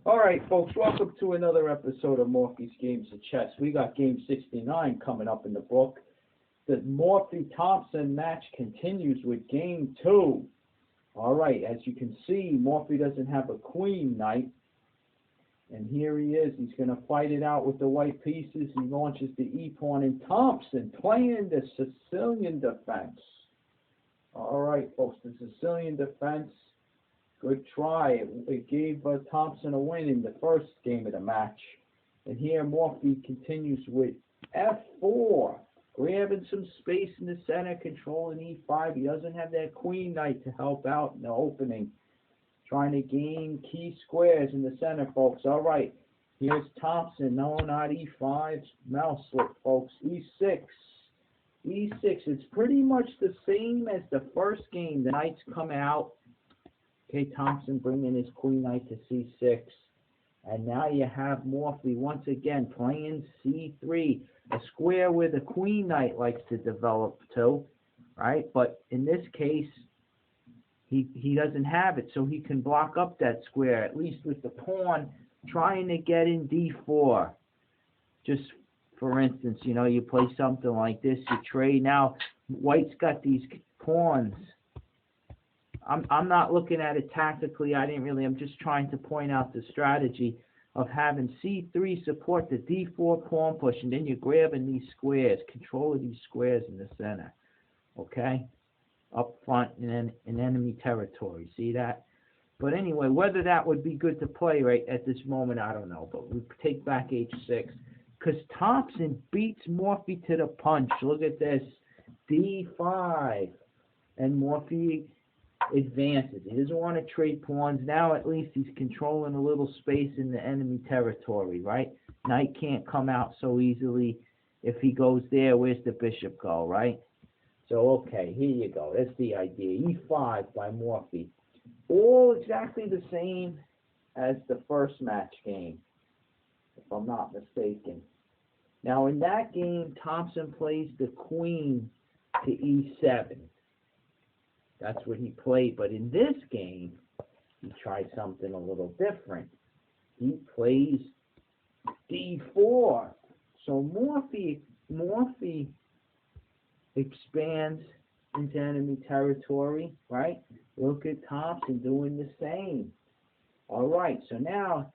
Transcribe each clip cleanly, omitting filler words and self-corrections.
All right, folks, welcome to another episode of Morphy's Games of Chess. We got Game 69 coming up in the book. The Morphy-Thompson match continues with Game 2. All right, as you can see, Morphy doesn't have a queen knight. And here he is. He's going to fight it out with the white pieces. He launches the e-pawn, and Thompson playing the Sicilian defense. All right, folks, the Sicilian defense. Good try. It gave Thompson a win in the first game of the match. And here Morphy continues with F4, grabbing some space in the center, controlling E5. He doesn't have that queen knight to help out in the opening. Trying to gain key squares in the center, folks. All right, here's Thompson. No, not E5. Mouse slip, folks. E6. E6. It's pretty much the same as the first game. The knights come out. Okay, Thompson bringing his queen knight to C6. And now you have Morphy once again playing C3, a square where the queen knight likes to develop to, right? But in this case, he doesn't have it, so he can block up that square, at least with the pawn trying to get in D4. Just for instance, you know, you play something like this, you trade. Now, White's got these pawns. I'm not looking at it tactically. I'm just trying to point out the strategy of having C3 support the D4 pawn push, and then you're grabbing these squares, control of these squares in the center, okay? Up front and in enemy territory. See that? But anyway, whether that would be good to play right at this moment, I don't know. But we take back H6 because Thompson beats Morphy to the punch. Look at this. D5. And Morphy advances. He doesn't want to trade pawns. Now at least he's controlling a little space in the enemy territory, right? Knight can't come out so easily. If he goes there, where's the bishop go, right? So, okay, here you go. That's the idea. E5 by Morphy. All exactly the same as the first match game, if I'm not mistaken. Now, in that game, Thompson plays the queen to E7. That's what he played. But in this game, he tried something a little different. He plays D4. So Morphy expands into enemy territory, right? Look at Thompson doing the same. All right, so now,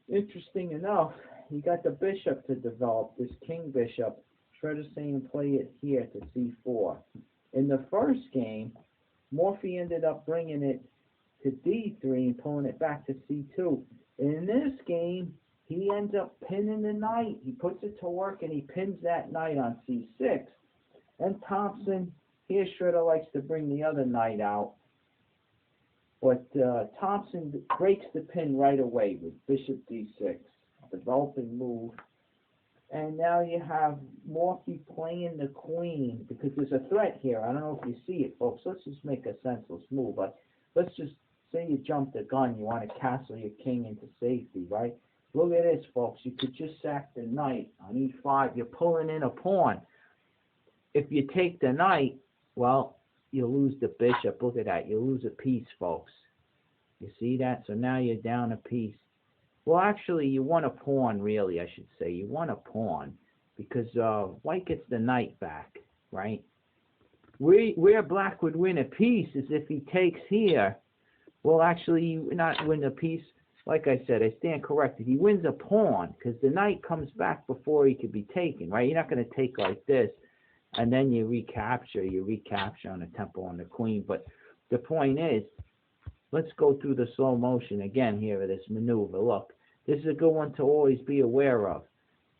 interesting enough, you got the bishop to develop, this king bishop. Try to say and play it here to C4. In the first game, Morphy ended up bringing it to D3 and pulling it back to C2. And in this game, he ends up pinning the knight. He puts it to work and he pins that knight on C6. And Thompson, here Schroeder likes to bring the other knight out. But Thompson breaks the pin right away with bishop D6. Developing move. And now you have Morphy playing the queen because there's a threat here. I don't know if you see it, folks. Let's just make a senseless move. But let's just say you jump the gun. You want to castle your king into safety, right? Look at this, folks. You could just sack the knight on E5. You're pulling in a pawn. If you take the knight, well, you lose the bishop. Look at that. You lose a piece, folks. You see that? So now you're down a piece. Well, actually, you won a pawn, really, I should say. You won a pawn because White gets the knight back, right? Where Black would win a piece is if he takes here. Well, actually, you not win a piece. Like I said, I stand corrected. He wins a pawn because the knight comes back before he could be taken, right? You're not going to take like this. And then you recapture on the tempo on the queen. But the point is, let's go through the slow motion again here of this maneuver. Look, this is a good one to always be aware of.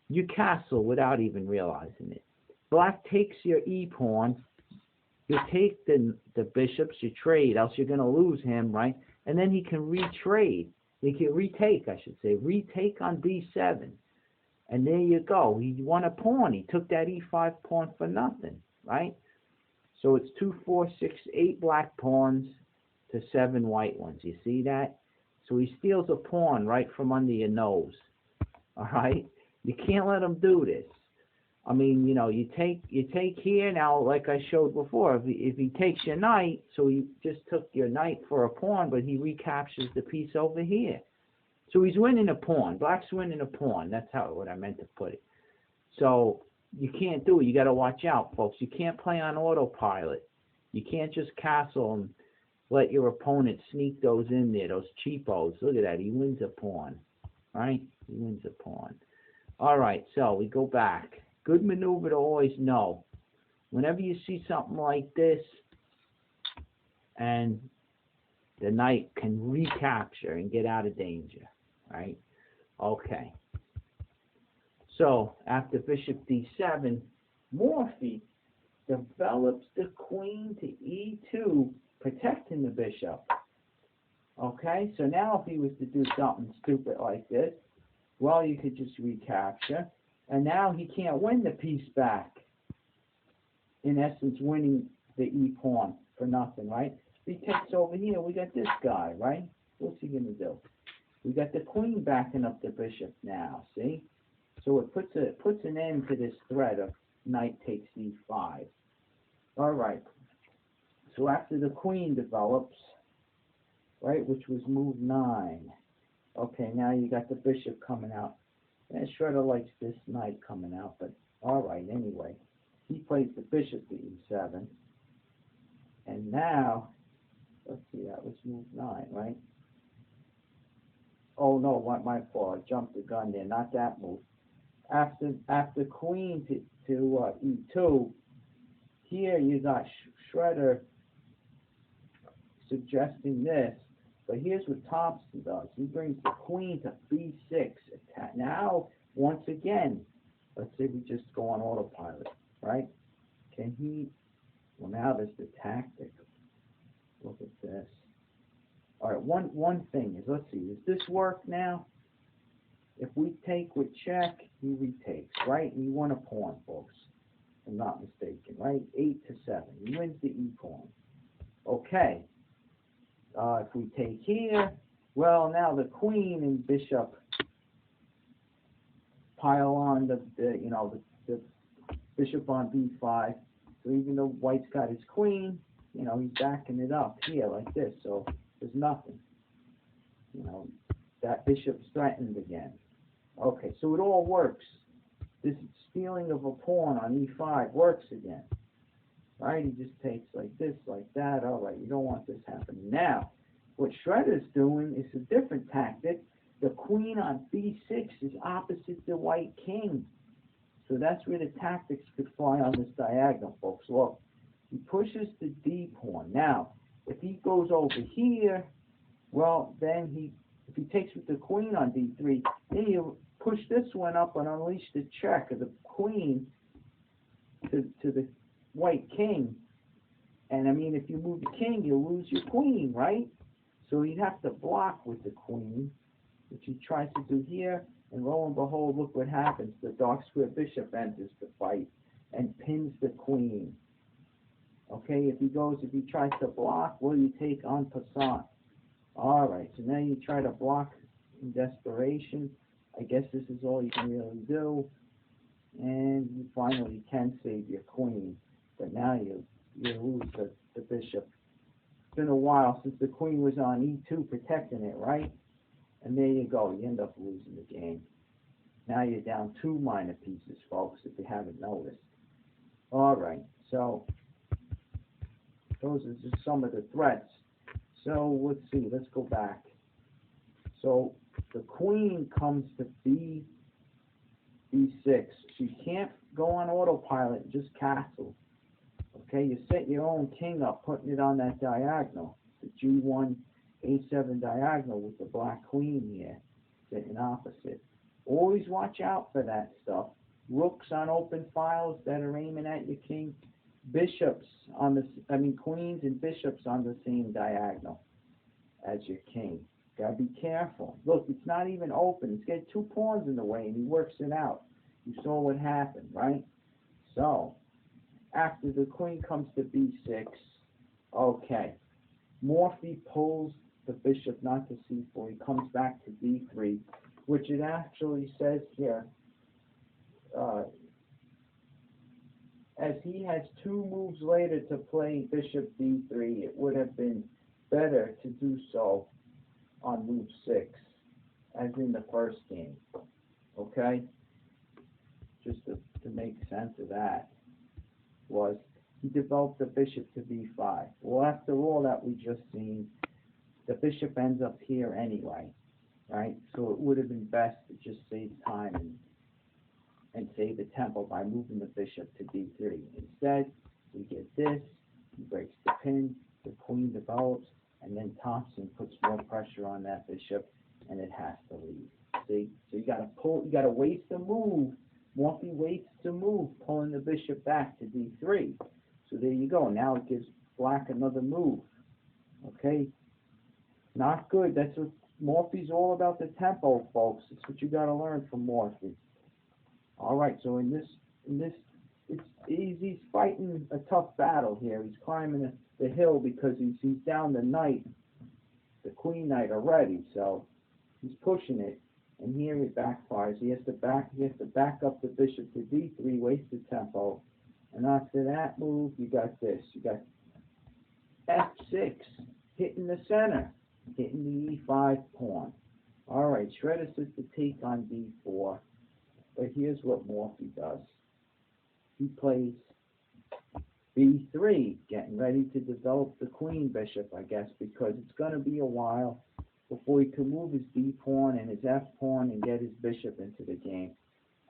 You castle without even realizing it. Black takes your e-pawn. You take the bishops, you trade, else you're going to lose him, right? And then he can retrade. He can retake, I should say. Retake on B7. And there you go. He won a pawn. He took that E5 pawn for nothing, right? So it's 2, 4, 6, 8 black pawns to 7 white ones. You see that? So he steals a pawn right from under your nose. All right? You can't let him do this. I mean, you know, you take here now, like I showed before. If he takes your knight, so he just took your knight for a pawn, but he recaptures the piece over here. So he's winning a pawn. Black's winning a pawn. That's what I meant to put it. So you can't do it. You got to watch out, folks. You can't play on autopilot. You can't just castle and let your opponent sneak those in there, those cheapos. Look at that. He wins a pawn, right? He wins a pawn. All right, so we go back. Good maneuver to always know. Whenever you see something like this, and the knight can recapture and get out of danger, right? Okay. So after bishop d7, Morphy develops the queen to e2, protecting the bishop. Okay, so now if he was to do something stupid like this, well, you could just recapture, and now he can't win the piece back. In essence, winning the e-pawn for nothing, right? If he takes over here, we got this guy, right? What's he going to do? We got the queen backing up the bishop now, see? So it puts an end to this threat of knight takes e5. All right. So after the queen develops, right, which was move 9. Okay, now you got the bishop coming out. And Shredder likes this knight coming out, but all right, anyway. He plays the bishop to e7. And now, let's see, that was move 9, right? Oh, no, my fault. I jumped the gun there, not that move. After queen to e2, here you got Shredder suggesting this, but here's what Thompson does. He brings the queen to b6. Now, once again, let's say we just go on autopilot, right? Can he, well, now there's the tactic. Look at this. All right, one thing is, let's see, does this work now? If we take with check, he retakes, right? And he won a pawn, folks, if I'm not mistaken, right? 8-7. He wins the e-pawn. Okay. If we take here, well, now the queen and bishop pile on the bishop on b5. So even though white's got his queen, he's backing it up here like this. So there's nothing. That bishop's threatened again. Okay, so it all works. This stealing of a pawn on e5 works again. Right? He just takes like this, like that. All right, you don't want this happening. Now, what Shredder's doing is a different tactic. The queen on b6 is opposite the white king. So that's where the tactics could fly on this diagonal, folks. Look, he pushes the d pawn. Now, if he goes over here, well, then if he takes with the queen on d3, then you push this one up and unleash the check of the queen to the white king. And I mean, if you move the king, you lose your queen, right? So he'd have to block with the queen, which he tries to do here. And lo and behold, look what happens. The dark square bishop enters the fight and pins the queen. Okay, if he tries to block, well, you take en passant. All right, so now you try to block in desperation. I guess this is all you can really do. And you finally can save your queen. But now you lose the bishop. It's been a while since the queen was on e2 protecting it, right? And there you go. You end up losing the game. Now you're down 2 minor pieces, folks, if you haven't noticed. All right, so those are just some of the threats. So let's see. Let's go back. So the queen comes to b6. So you can't go on autopilot and just castle. Okay, you set your own king up, putting it on that diagonal, the g1, a7 diagonal with the black queen here, sitting opposite. Always watch out for that stuff. Rooks on open files that are aiming at your king. Queens and bishops on the same diagonal as your king. Gotta be careful. Look, it's not even open. It's got 2 pawns in the way, and he works it out. You saw what happened, right? So, after the queen comes to b6, okay, Morphy pulls the bishop not to c4. He comes back to d3, which it actually says here, as he has 2 moves later to play bishop d3, it would have been better to do so on move 6. as in the first game. Okay? Just to make sense of that, was he developed the bishop to b5. Well, after all that we just seen, the bishop ends up here anyway, right? So it would have been best to just save time and save the tempo by moving the bishop to d3. Instead, we get this, he breaks the pin, the queen develops, and then Thompson puts more pressure on that bishop, and it has to leave. See? So you gotta waste the move. Morphy wastes the move, pulling the bishop back to d3. So there you go. Now it gives black another move. Okay? Not good. That's what Morphy's all about, the tempo, folks. It's what you gotta learn from Morphy. Alright, so in this he's fighting a tough battle here. He's climbing the hill because he's down the knight, the queen knight already, so he's pushing it. And here it backfires. He has to back up the bishop to d3, waste the tempo. And after that move, you got this. You got f6, hitting the center, hitting the e5 pawn. All right, Shredder says to take on d4. But here's what Morphy does. He plays b3, getting ready to develop the queen bishop, I guess, because it's going to be a while before he can move his d pawn and his f pawn and get his bishop into the game.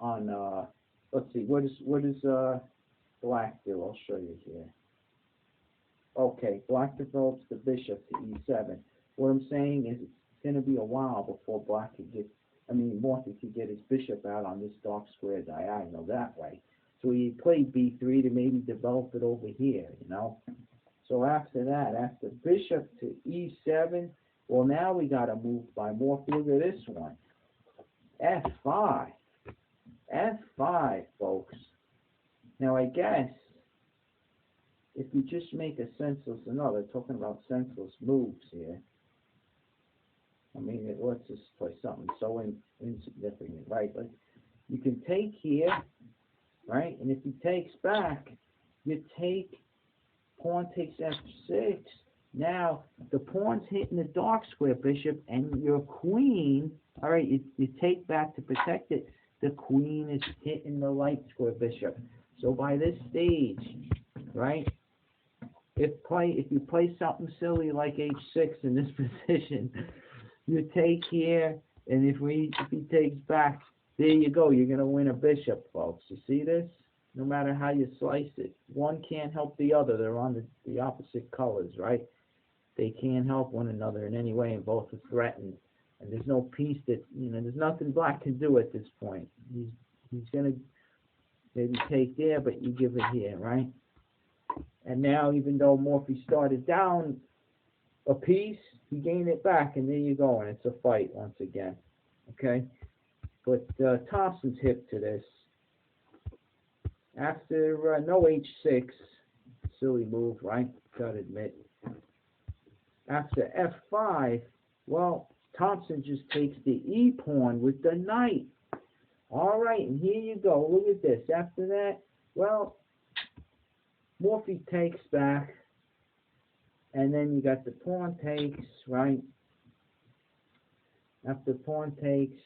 On let's see, what does black do? I'll show you here. Okay, black develops the bishop to e7. What I'm saying is it's going to be a while before black could get, Morphy could get his bishop out on this dark square diagonal that way. So he played b3 to maybe develop it over here, you know. So after that, after bishop to e7, well, now we got a move by Morphy. Look at this one. f5. f5, folks. Now, I guess if you just make a senseless, they're talking about senseless moves here. Let's just play something so insignificant, right? Like, you can take here, right? And if he takes back, you take, pawn takes f6. Now, the pawn's hitting the dark square bishop, and your queen, all right, you take back to protect it. The queen is hitting the light square bishop. So by this stage, right, if you play something silly like h6 in this position, you take here, and if he takes back, there you go. You're going to win a bishop, folks. You see this? No matter how you slice it. One can't help the other. They're on the opposite colors, right? They can't help one another in any way, and both are threatened. And there's no peace that, there's nothing black can do at this point. He's going to maybe take there, but you give it here, right? And now, even though Morphy started down a piece, he gained it back, and there you go, and it's a fight once again. Okay? But Thompson's hip to this. After no h6, silly move, right? Gotta admit. After f5, well, Thompson just takes the e-pawn with the knight. All right, and here you go. Look at this. After that, well, Morphy takes back, and then you got the pawn takes, right? After pawn takes,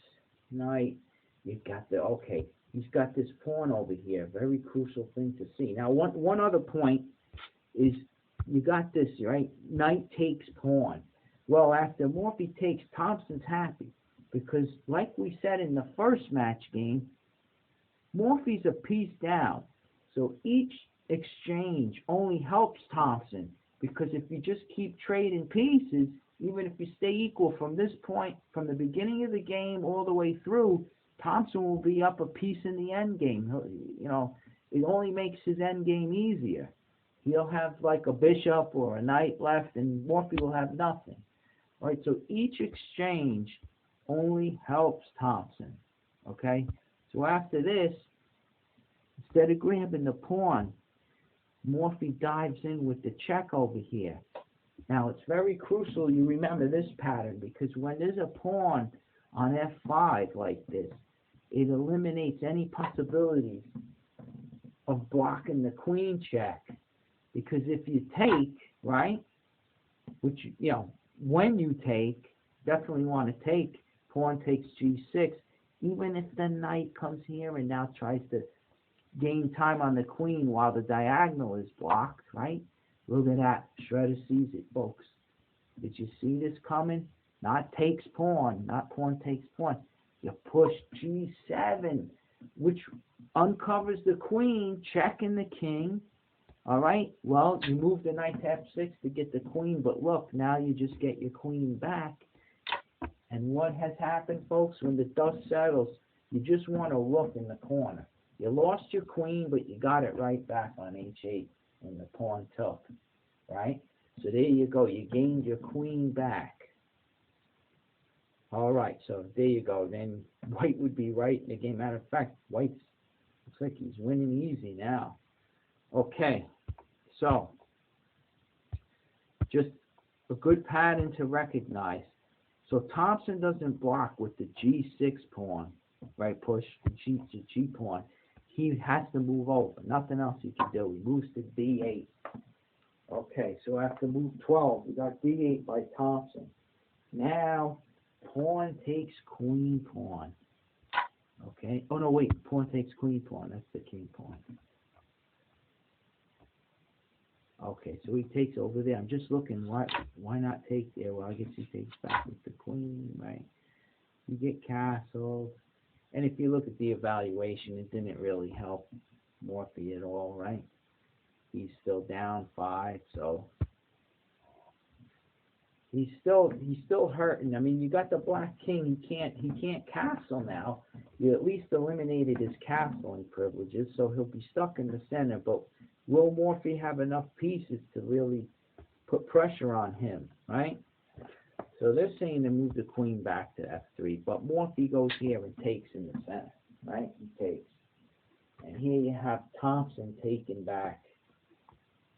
knight, you got the, okay, he's got this pawn over here. Very crucial thing to see. Now, one other point is you got this, right? Knight takes pawn. Well, after Morphy takes, Thompson's happy because, like we said in the first match game, Morphy's a piece down. So each exchange only helps Thompson because if you just keep trading pieces, even if you stay equal from this point, from the beginning of the game all the way through, Thompson will be up a piece in the end game. It only makes his end game easier. He'll have like a bishop or a knight left, and Morphy will have nothing. All right, so each exchange only helps Thompson. Okay, so after this, instead of grabbing the pawn, Morphy dives in with the check over here. Now, it's very crucial you remember this pattern because when there's a pawn on f5 like this, it eliminates any possibilities of blocking the queen check. Because if you take, right, which, when you take, definitely want to take, pawn takes g6. Even if the knight comes here and now tries to gain time on the queen while the diagonal is blocked, right? Look at that. Shredder sees it, folks. Did you see this coming? Not takes pawn, not pawn takes pawn. You push g7, which uncovers the queen, checking the king. All right, well, you move the knight to f6 to get the queen, but look, now you just get your queen back. And what has happened, folks, when the dust settles, you just want to look in the corner. You lost your queen, but you got it right back on h8 when the pawn took, right? So there you go. You gained your queen back. All right, so there you go. Then white would be right in the game. Matter of fact, white looks like he's winning easy now. Okay, so just a good pattern to recognize. So Thompson doesn't block with the g6 pawn, right? Push the g pawn. He has to move over. Nothing else he can do. He moves to d8. Okay, so after move 12, we got d8 by Thompson. Now, pawn takes queen pawn. Okay. Oh, no, wait. Pawn takes queen pawn. That's the king pawn. Okay, so he takes over there. I'm just looking. Why not take there? Well, I guess he takes back with the queen, right? You get castles. And if you look at the evaluation, it didn't really help Morphy at all, right? He's still down 5, so he's still hurting. I mean, you got the black king. He can't castle now. You at least eliminated his castling privileges, so he'll be stuck in the center. But will Morphy have enough pieces to really put pressure on him, right? So they're saying to move the queen back to f3, but Morphy goes here and takes in the center, right? He takes. And here you have Thompson taking back,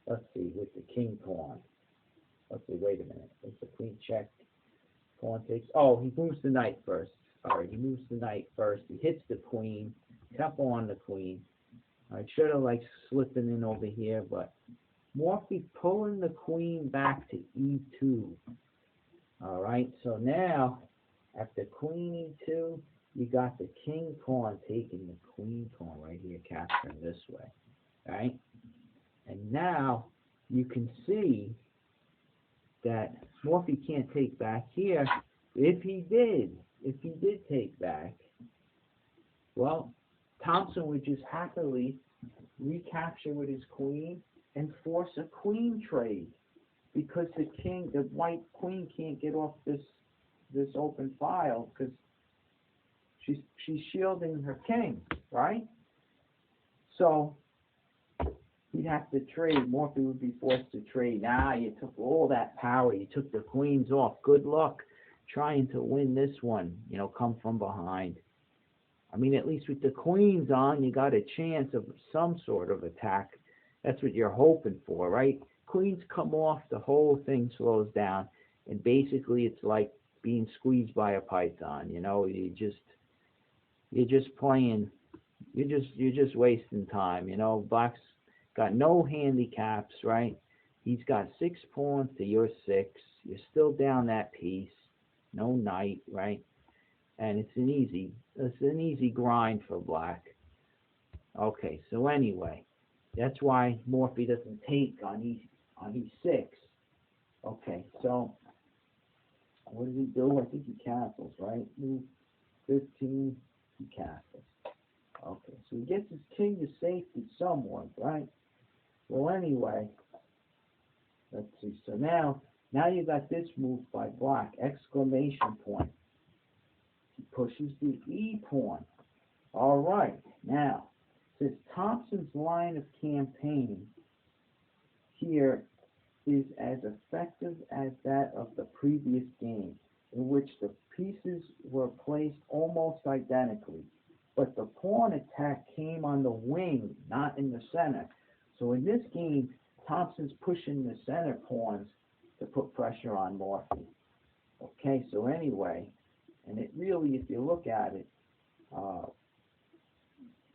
let's see, with the king pawn. Let's see, wait a minute. Does the queen check? Pawn takes. Oh, he moves the knight first. All right, he moves the knight first. He hits the queen. Tempo on the queen. I should have like slipping in over here, but Morphy pulling the queen back to e2. All right, so now after queen e2, you got the king pawn taking the queen pawn right here, capturing this way, right? And now you can see that Morphy can't take back here. If he did take back, well, Thompson would just happily recapture with his queen and force a queen trade, because the white queen can't get off this open file because she's shielding her king, right? So he'd have to trade. Morphy would be forced to trade. You took all that power. You took the queens off. Good luck trying to win this one. Come from behind. I mean, at least with the queens on, you got a chance of some sort of attack. That's what you're hoping for, right? Queens come off, the whole thing slows down, and basically it's like being squeezed by a python. You're just playing. You're just wasting time. Black's got no handicaps, right? He's got 6 pawns to your 6. You're still down that piece. No knight, right? And it's an easy grind for black. Okay, so anyway, that's why Morphy doesn't take on e6. Okay, so what does he do? I think he castles, right? Move 15, he castles. Okay, so he gets his king to safety somewhat, right? Well, anyway, let's see. So now you got this move by black, exclamation point. He pushes the e pawn. All right, now, since Thompson's line of campaign here is as effective as that of the previous game, in which the pieces were placed almost identically, but the pawn attack came on the wing, not in the center. So in this game, Thompson's pushing the center pawns to put pressure on Morphy. Okay, so anyway, and it really, if you look at it,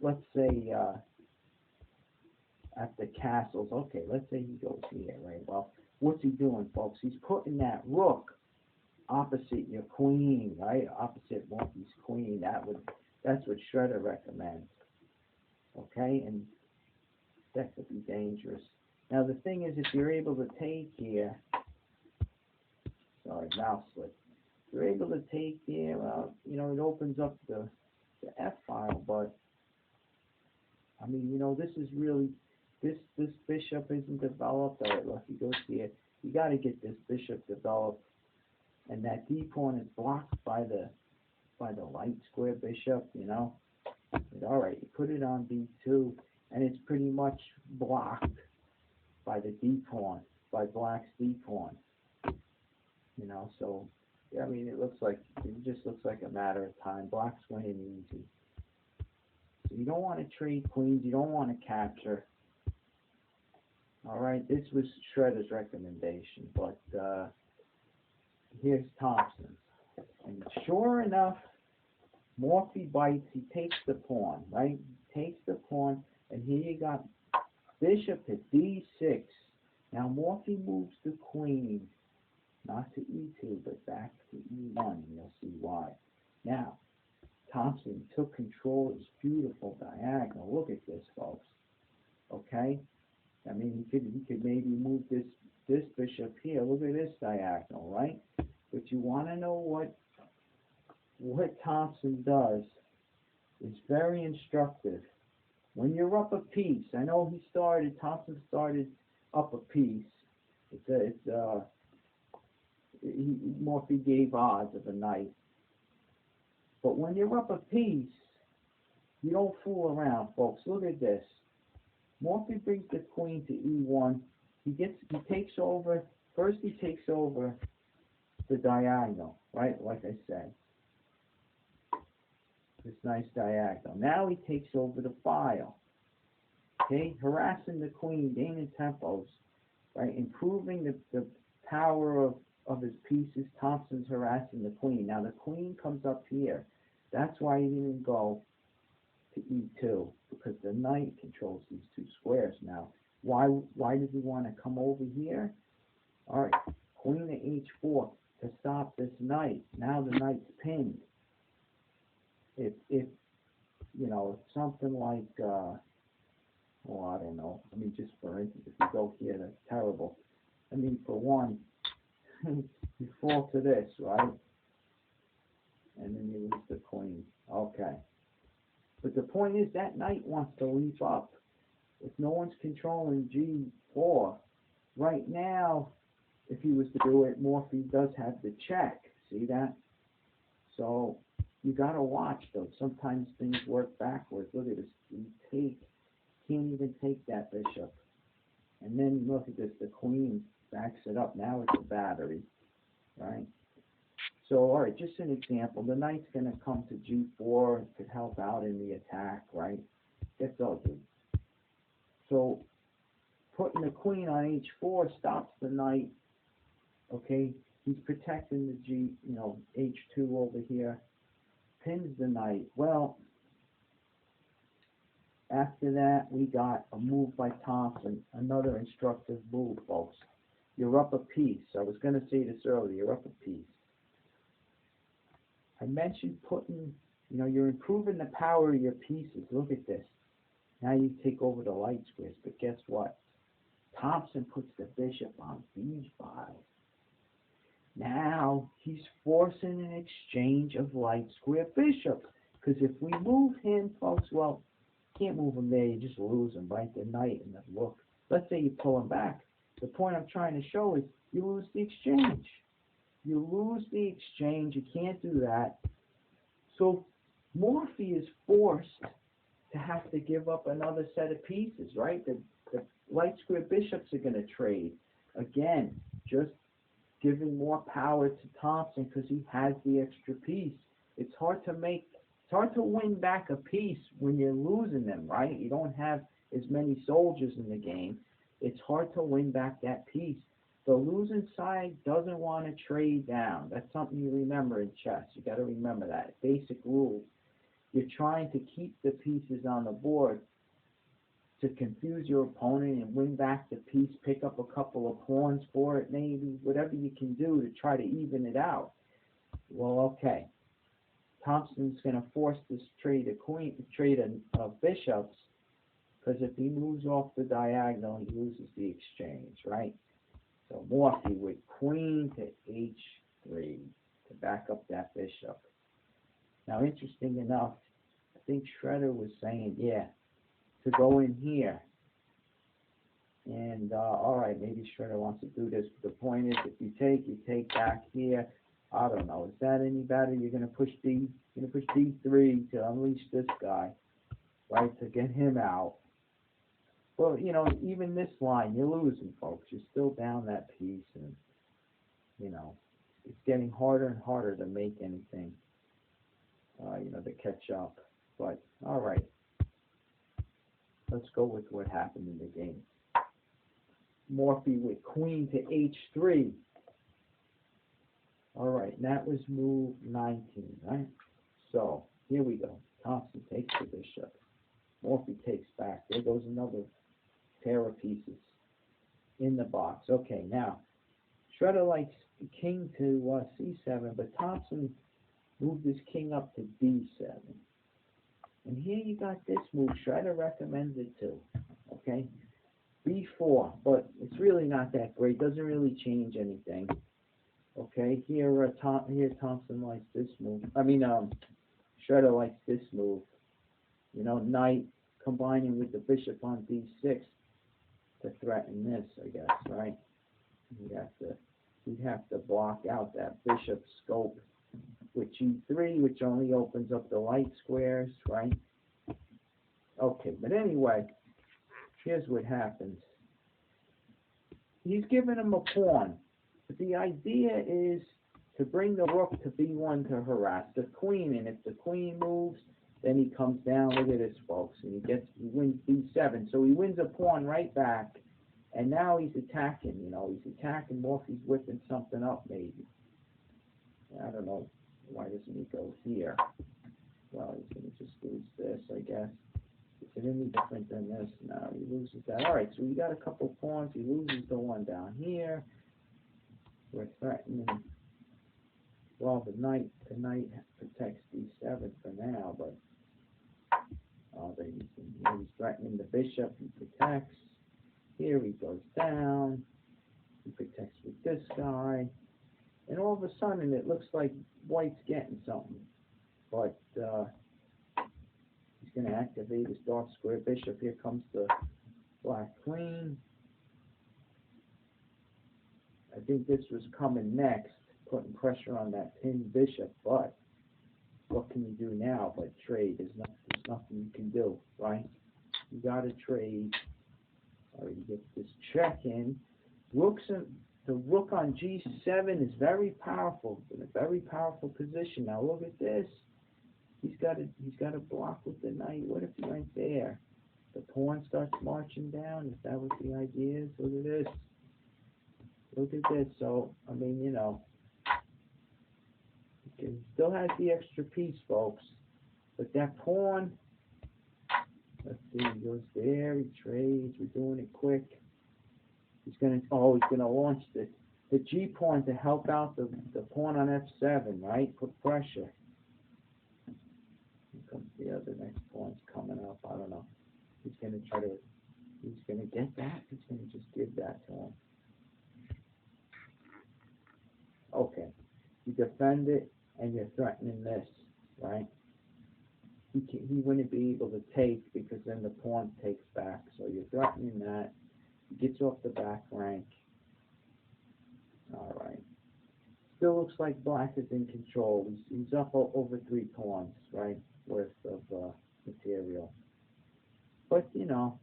let's say at the castles, okay, let's say he goes here, right? Well, what's he doing, folks? He's putting that rook opposite your queen, right? Opposite Morphy's queen. That's what Shredder recommends. Okay, and that could be dangerous. Now the thing is, if you're able to take here, sorry, mouse slip. If you're able to take here, well, you know, it opens up the F file, but I mean, you know, this is really, this bishop isn't developed. All right, look, he goes here. You got to get this bishop developed, and that D pawn is blocked by the light square bishop. You know, but, all right, you put it on B2, and it's pretty much blocked by the D pawn, by Black's D pawn. You know, so yeah, I mean, it just looks like a matter of time. Black's winning easy. So you don't want to trade queens. You don't want to capture. All right, this was Shredder's recommendation, but here's Thompson's. And sure enough, Morphy bites. He takes the pawn, right? He takes the pawn, and here you got bishop to D6. Now Morphy moves the queen, not to E2, but back to E1, and you'll see why. Now, Thompson took control of this beautiful diagonal. Look at this, folks. Okay? I mean, he could maybe move this bishop here. Look at this diagonal, right? But you want to know what Thompson does is very instructive. When you're up a piece, I know Thompson started up a piece. Morphy gave odds of a knight. But when you're up a piece, you don't fool around, folks. Look at this. Morphy brings the queen to E1. He takes over. First, he takes over the diagonal, right? Like I said, this nice diagonal. Now he takes over the file. Okay, harassing the queen, gaining tempos, right? Improving the power of his pieces. Thompson's harassing the queen. Now the queen comes up here. That's why he didn't go to E2, because the knight controls these two squares now. Why does he want to come over here? All right, queen to H4 to stop this knight. Now the knight's pinned. If you know, something like, I don't know. I mean, just for instance, if you go here, that's terrible. I mean, for one, you fall to this, right? And then you lose the queen. Okay. But the point is, that knight wants to leap up. If no one's controlling G4, right now, if he was to do it, Morphy does have the check. See that? So you got to watch, though. Sometimes things work backwards. Look at this. Can't even take that bishop. And then look at this. The queen backs it up. Now it's a battery, right? So, all right, just an example. The knight's going to come to G4. It could help out in the attack, right? Gets ugly. So putting the queen on H4 stops the knight. Okay, he's protecting the H2 over here. Pins the knight. Well, after that, we got a move by Thompson. Another instructive move, folks. You're up a piece. I was going to say this earlier. You're up a piece. I mentioned you're improving the power of your pieces. Look at this. Now you take over the light squares, but guess what? Thompson puts the bishop on B5. Now he's forcing an exchange of light square bishops. Because if we move him, folks, well, can't move him there. You just lose him, right? The knight and the rook. Let's say you pull him back. The point I'm trying to show is you lose the exchange. You lose the exchange. You can't do that. So Morphy is forced to have to give up another set of pieces, right? The light square bishops are going to trade. Again, just giving more power to Thompson because he has the extra piece. It's hard to win back a piece when you're losing them, right? You don't have as many soldiers in the game. It's hard to win back that piece. The losing side doesn't want to trade down. That's something you remember in chess. You got to remember that. Basic rules. You're trying to keep the pieces on the board to confuse your opponent and win back the piece, pick up a couple of pawns for it maybe, whatever you can do to try to even it out. Well, okay. Thompson's going to force this trade of bishops, because if he moves off the diagonal, he loses the exchange, right? So Morphy with queen to h3 to back up that bishop. Now, interesting enough, I think Shredder was saying, yeah, to go in here. And, all right, maybe Shredder wants to do this. But the point is, if you take back here. I don't know. Is that any better? You're going to push D3 to unleash this guy, right, to get him out. Well, you know, even this line, you're losing, folks. You're still down that piece, and, you know, it's getting harder and harder to make anything, you know, to catch up. But, all right. Let's go with what happened in the game. Morphy with queen to h3. All right, and that was move 19, right? So, here we go. Thompson takes the bishop. Morphy takes back. There goes another pair of pieces in the box. Okay, now, Shredder likes king to c7, but Thompson moved his king up to d7. And here you got this move. Shredder recommended too, okay? b4, but it's really not that great. Doesn't really change anything. Okay, here Thompson likes this move. Shredder likes this move. You know, knight combining with the bishop on d6 to threaten this, I guess, right? We'd have to block out that bishop scope with g3, which only opens up the light squares, right? Okay, but anyway, here's what happens. He's giving him a pawn. But the idea is to bring the rook to b1 to harass the queen, and if the queen moves, then he comes down. Look at this, folks, and he wins b7. So he wins a pawn right back, and now he's attacking. You know, he's attacking. Morphy's whipping something up, maybe. I don't know. Why doesn't he go here? Well, he's going to just lose this, I guess. Is it any different than this? No, he loses that. All right, so we got a couple pawns. He loses the one down here. We're threatening, well, the knight protects d7 for now, but he's threatening the bishop. He protects. Here he goes down. He protects with this guy. And all of a sudden, it looks like white's getting something. But he's going to activate his dark square bishop. Here comes the black queen. I think this was coming next, putting pressure on that pinned bishop, but what can you do now but trade? There's nothing you can do, right? You got to trade, or you get this check in. The rook on g7 is very powerful, in a very powerful position. Now look at this. He's got to block with the knight. What if he went there? The pawn starts marching down. If that was the idea, look at this. Look at this. So, I mean, you know, he still has the extra piece, folks. But that pawn, let's see, he goes there, he trades, we're doing it quick. He's gonna launch the G pawn to help out the pawn on F7, right? Put pressure. Here comes the other next pawn's coming up. I don't know. He's gonna get that. He's gonna just give that to him. Okay, you defend it, and you're threatening this, right? He wouldn't be able to take, because then the pawn takes back. So you're threatening that. He gets off the back rank. All right. Still looks like black is in control. He's up over 3 pawns, right, worth of material. But, you know,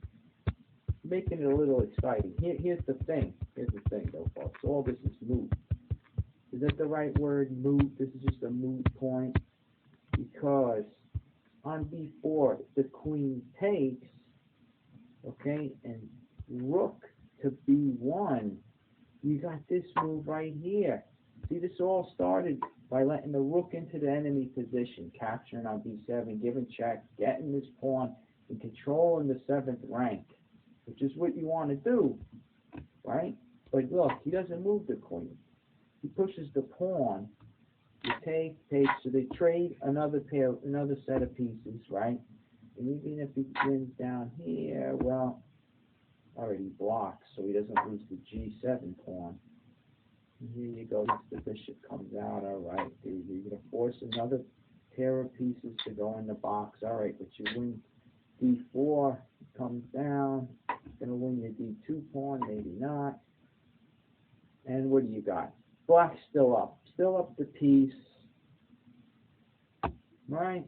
making it a little exciting. Here's the thing. Though, folks. All this is moot. Is that the right word, moot? This is just a moot point, because on b4, the queen takes, okay, and rook to b1, you got this move right here. See, this all started by letting the rook into the enemy position, capturing on b7, giving check, getting this pawn and controlling the 7th rank, which is what you want to do, right? But look, he doesn't move the queen. He pushes the pawn. You take, so they trade another set of pieces, right? And even if he wins down here, well, already blocks, so he doesn't lose the G7 pawn. And here you go, the bishop comes out, all right. You're going to force another pair of pieces to go in the box, all right, but you win D4, comes down, going to win your D2 pawn, maybe not. And what do you got? Black's still up the piece, right?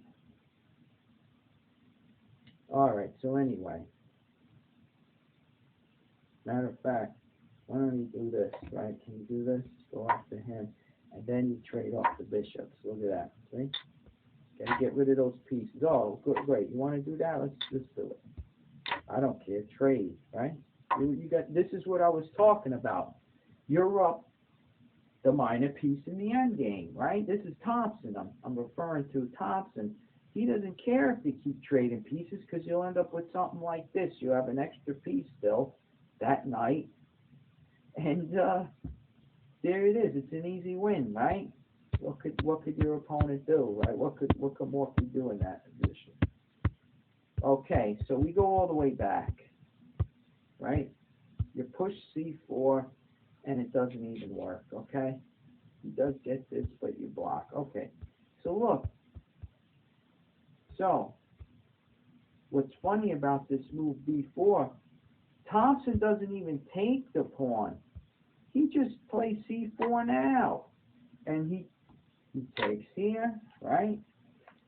All right, so anyway, matter of fact, why don't you do this, right? Can you do this? Go after him, and then you trade off the bishops. Look at that, see? Gotta get rid of those pieces. Oh, good, great. You want to do that? Let's do it. I don't care. Trade, right? You got. This is what I was talking about. You're up the minor piece in the end game, right? This is Thompson. I'm referring to Thompson. He doesn't care if you keep trading pieces because you'll end up with something like this. You have an extra piece still that night, and there it is. It's an easy win, right? What could your opponent do, right? What could Morphy do in that position? Okay, so we go all the way back, right? You push C4. And it doesn't even work, okay? He does get this, but you block. Okay, so look. So, what's funny about this move B4, Thompson doesn't even take the pawn. He just plays C4 now. And he takes here, right?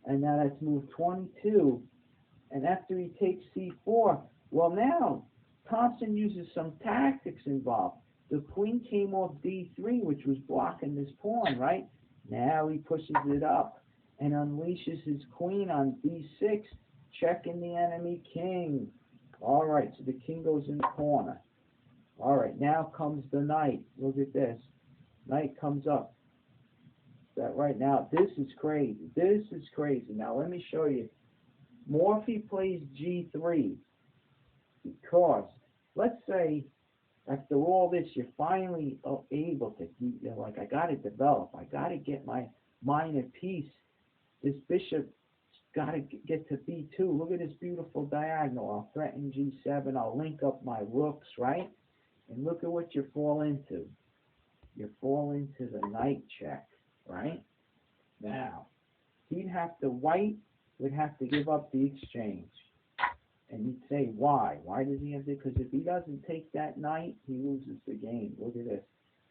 And now that's move 22. And after he takes C4, well now, Thompson uses some tactics involved. The queen came off D3, which was blocking this pawn, right? Now he pushes it up and unleashes his queen on B6, checking the enemy king. All right, so the king goes in the corner. All right, now comes the knight. Look at this. Knight comes up. That right now, this is crazy. This is crazy. Now let me show you. Morphy plays G3 because, let's say, after all this, you're finally able to, you're like, I got to develop. I got to get my minor piece. This bishop got to get to B2. Look at this beautiful diagonal. I'll threaten G7. I'll link up my rooks, right? And look at what you fall into. You fall into the knight check, right? Now, white would have to give up the exchange. And you'd say, why? Why does he have to? Because if he doesn't take that knight, he loses the game. Look at this.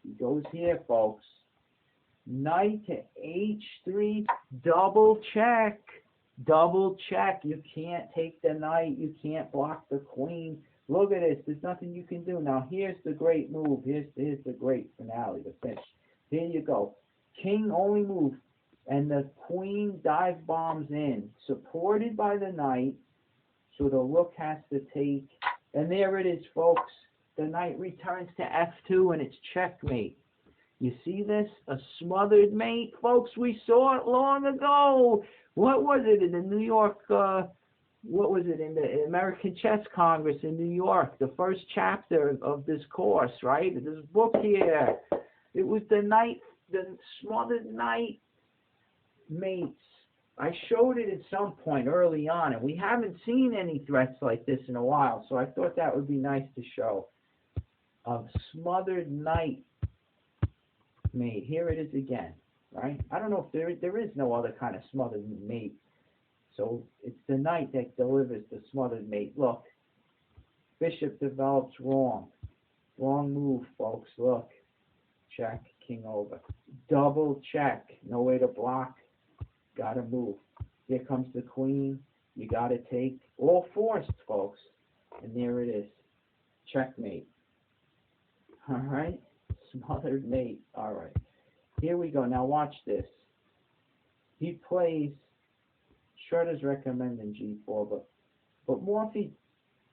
He goes here, folks. Knight to H3, double check. Double check. You can't take the knight. You can't block the queen. Look at this. There's nothing you can do. Now, here's the great move. Here's the great finale, the finish. Here you go. King only move. And the queen dive bombs in, supported by the knight. So the rook has to take, and there it is, folks. The knight returns to F2, and it's checkmate. You see this? A smothered mate, folks. We saw it long ago. What was it in the New York? What was it in the American Chess Congress in New York? The first chapter of this course, right? This book here. It was the smothered knight mates. I showed it at some point early on, and we haven't seen any threats like this in a while, so I thought that would be nice to show. A smothered knight mate. Here it is again, right? I don't know if there is no other kind of smothered mate. So it's the knight that delivers the smothered mate. Look, bishop develops wrong. Wrong move, folks. Look. Check, king over. Double check. No way to block. Gotta move. Here comes the queen. You gotta take. All forced, folks. And there it is. Checkmate. Alright? Smothered mate. Alright. Here we go. Now watch this. He plays, Schroeder's recommending G4, but Morphy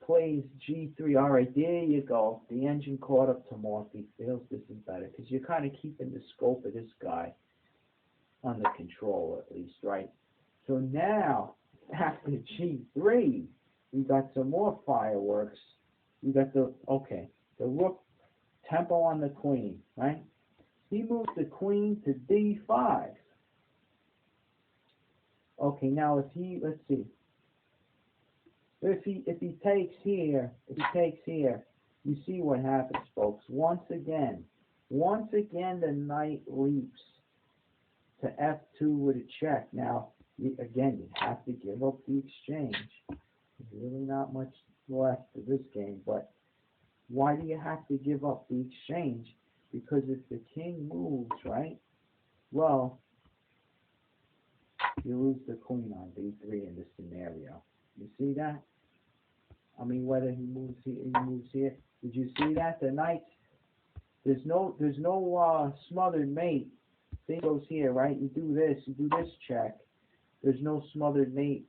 plays G3. Alright, there you go. The engine caught up to Morphy. Feels this is better. Because you're kind of keeping the scope of this guy under control, at least, right? So now, after G3, we got some more fireworks. We got the rook tempo on the queen, right? He moves the queen to d5. Okay, now let's see. If he takes here, you see what happens, folks. Once again, the knight leaps to f2 with a check. Now, you have to give up the exchange. There's really not much left to this game, but why do you have to give up the exchange? Because if the king moves, right, well, you lose the queen on d3 in this scenario. You see that? I mean, whether he moves here. Did you see that? The knight, there's no smothered mate. Thing goes here, right? You do this check. There's no smothered mate.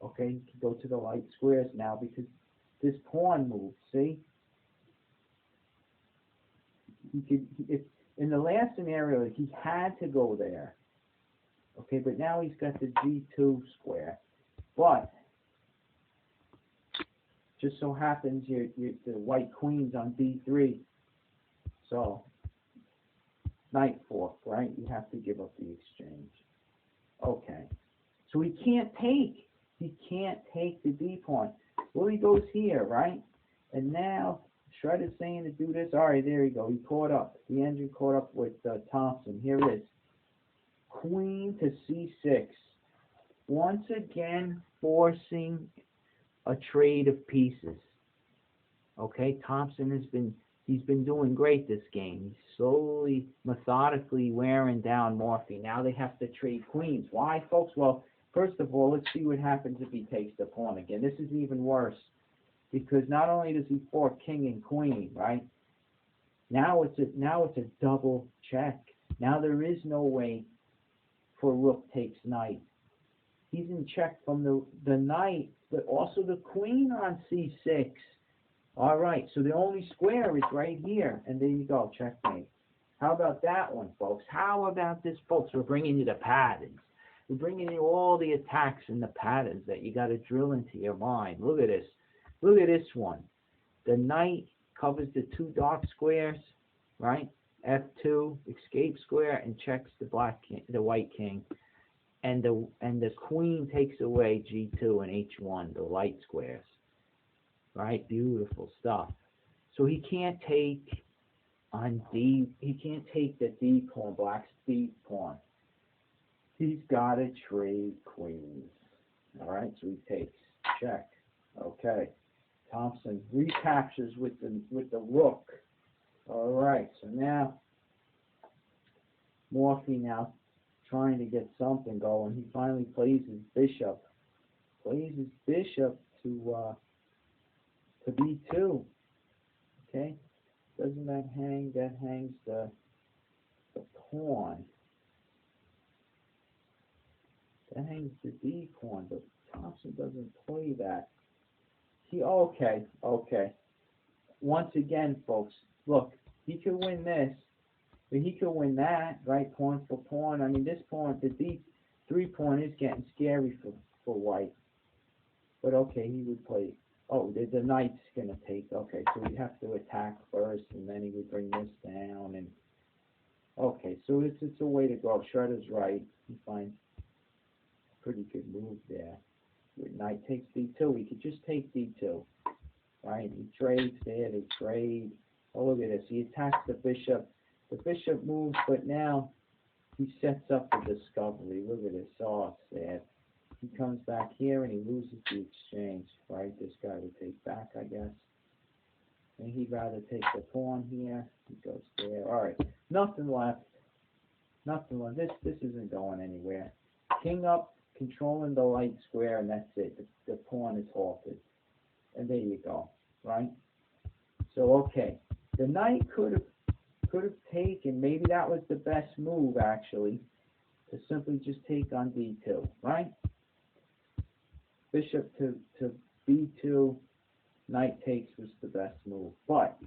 Okay, you can go to the light squares now because this pawn moves. See? If in the last scenario he had to go there. Okay, but now he's got the g2 square. But just so happens the white queen's on d3. So knight fork, right? You have to give up the exchange. Okay. So he can't take the d pawn. Well, he goes here, right? And now Shredder's saying to do this. All right, there you go. He caught up. The engine caught up with Thompson. Here it is. Queen to c6. Once again, forcing a trade of pieces. Okay, Thompson he's been doing great this game. He's slowly, methodically wearing down Morphy. Now they have to trade queens. Why, folks? Well, first of all, let's see what happens if he takes the pawn again. This is even worse because not only does he fork king and queen, right? Now it's a double check. Now there is no way for rook takes knight. He's in check from the knight, but also the queen on c6. All right, so the only square is right here, and there you go, checkmate. How about that one, folks? How about this, folks? We're bringing you the patterns. We're bringing you all the attacks and the patterns that you got to drill into your mind. Look at this. Look at this one. The knight covers the two dark squares, right? F2, escape square, and checks the white king. And the queen takes away G2 and H1, the light squares. Right? Beautiful stuff. So he can't take the D pawn, black's D pawn. He's got to trade queens. All right, so he takes, check. Okay. Thompson recaptures with the rook. All right, so now Morphy now trying to get something going. He finally plays his bishop. Plays his bishop to b2. Okay, doesn't that hang? That hangs the pawn. That hangs the d pawn, but Thompson doesn't play that. Okay. Once again, folks, look, he could win this, but he could win that, right? Pawn for pawn. I mean, this pawn, the d3 pawn is getting scary for white. But okay, he would play. Oh, the knight's gonna take. Okay, so we have to attack first, and then he would bring this down. And okay, so it's a way to go. Shredder's right. He finds a pretty good move there. Knight takes d2. He could just take d2, right? He trades there. They trade. Oh, look at this. He attacks the bishop. The bishop moves, but now he sets up the discovery. Look at this. Oh, sad. He comes back here and he loses the exchange, right? This guy would take back, I guess. And he'd rather take the pawn here. He goes there. All right. Nothing left. Nothing left. This isn't going anywhere. King up, controlling the light square, and that's it. The pawn is halted. And there you go, right? So, okay. The knight could have taken, maybe that was the best move, actually, to simply just take on d2, right? Bishop to b2, knight takes was the best move. But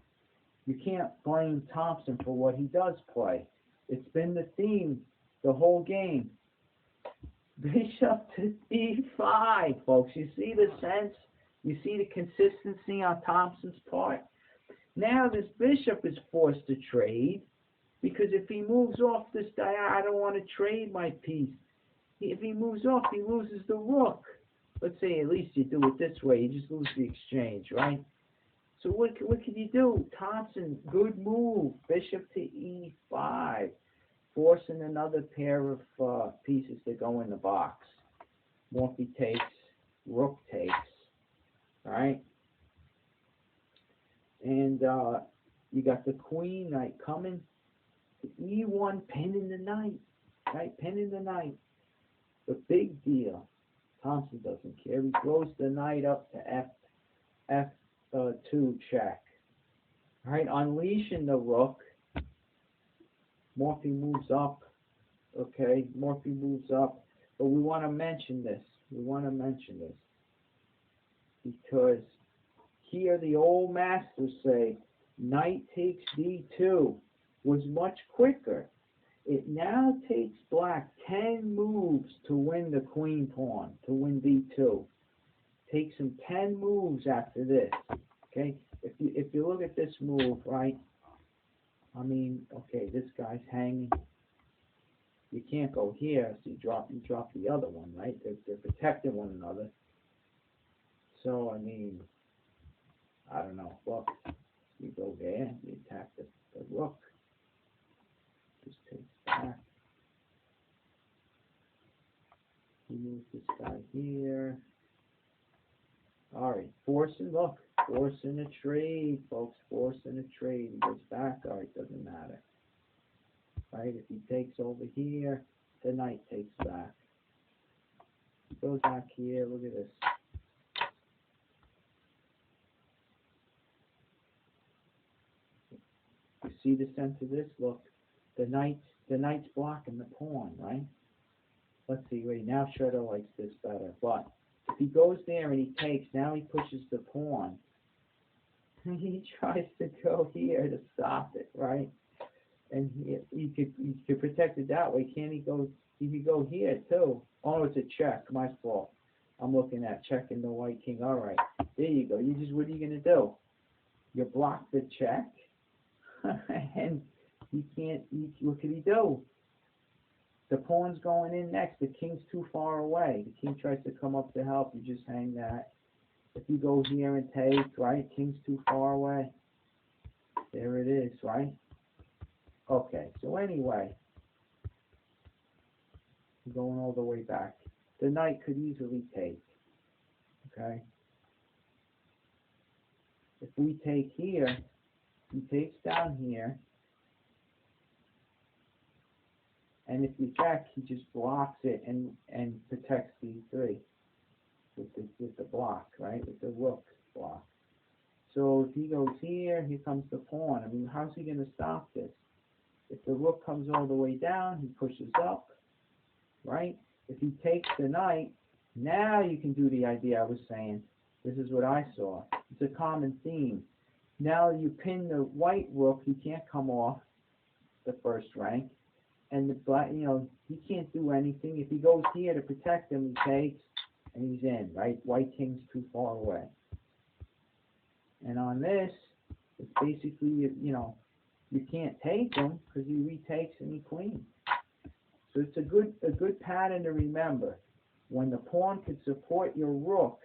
you can't blame Thompson for what he does play. It's been the theme the whole game. Bishop to d5, folks. You see the sense? You see the consistency on Thompson's part? Now this bishop is forced to trade, because if he moves off this diagonal, I don't want to trade my piece. If he moves off, he loses the rook. Let's say at least you do it this way, you just lose the exchange, right? So what can you do? Thompson, good move. Bishop to e5, forcing another pair of pieces to go in the box. Morphy takes, rook takes, right? And you got the queen knight coming. The e1, pinning the knight, right? Pinning the knight. The big deal. Thompson doesn't care. He throws the knight up to f2 check. All right, unleashing the rook. Morphy moves up. Okay, Morphy moves up. But we want to mention this. We want to mention this because here the old masters say knight takes d2 was much quicker. It now takes black 10 moves to win the queen pawn, to win d2. Takes him 10 moves after this. Okay, if you look at this move, right? I mean, okay, this guy's hanging. You can't go here, so you drop the other one, right? They're protecting one another. So I mean, I don't know. Well, you go there, you attack the rook. Just takes back. You move this guy here. All right, forcing a trade, folks. Forcing a trade. He goes back. All right, doesn't matter. Right, if he takes over here, the knight takes back. He goes back here. Look at this. You see the sense of this? Look, the knight's blocking the pawn, right? Let's see. Wait, now Shredder likes this better. But if he goes there and he takes, now he pushes the pawn. He tries to go here to stop it, right? And he could protect it that way. Can't he go? He could go here too. Oh, it's a check. My fault. I'm looking at checking the white king. All right, there you go. What are you gonna do? You block the check, and he can't. What could he do? The pawn's going in next. The king's too far away. The king tries to come up to help. You just hang that. If you go here and take, right? King's too far away. There it is, right? Okay, so anyway, going all the way back. The knight could easily take, okay? If we take here, he takes down here, and if you check, he just blocks it and protects d3 with the block, right? With the rook block. So if he goes here comes the pawn. I mean, how's he going to stop this? If the rook comes all the way down, he pushes up, right? If he takes the knight, now you can do the idea I was saying. This is what I saw. It's a common theme. Now you pin the white rook, he can't come off the first rank. And the black, he can't do anything. If he goes here to protect him, he takes, and he's in, right? White king's too far away. And on this, it's basically, you can't take him because he retakes and he queens. So it's a good pattern to remember. When the pawn could support your rook,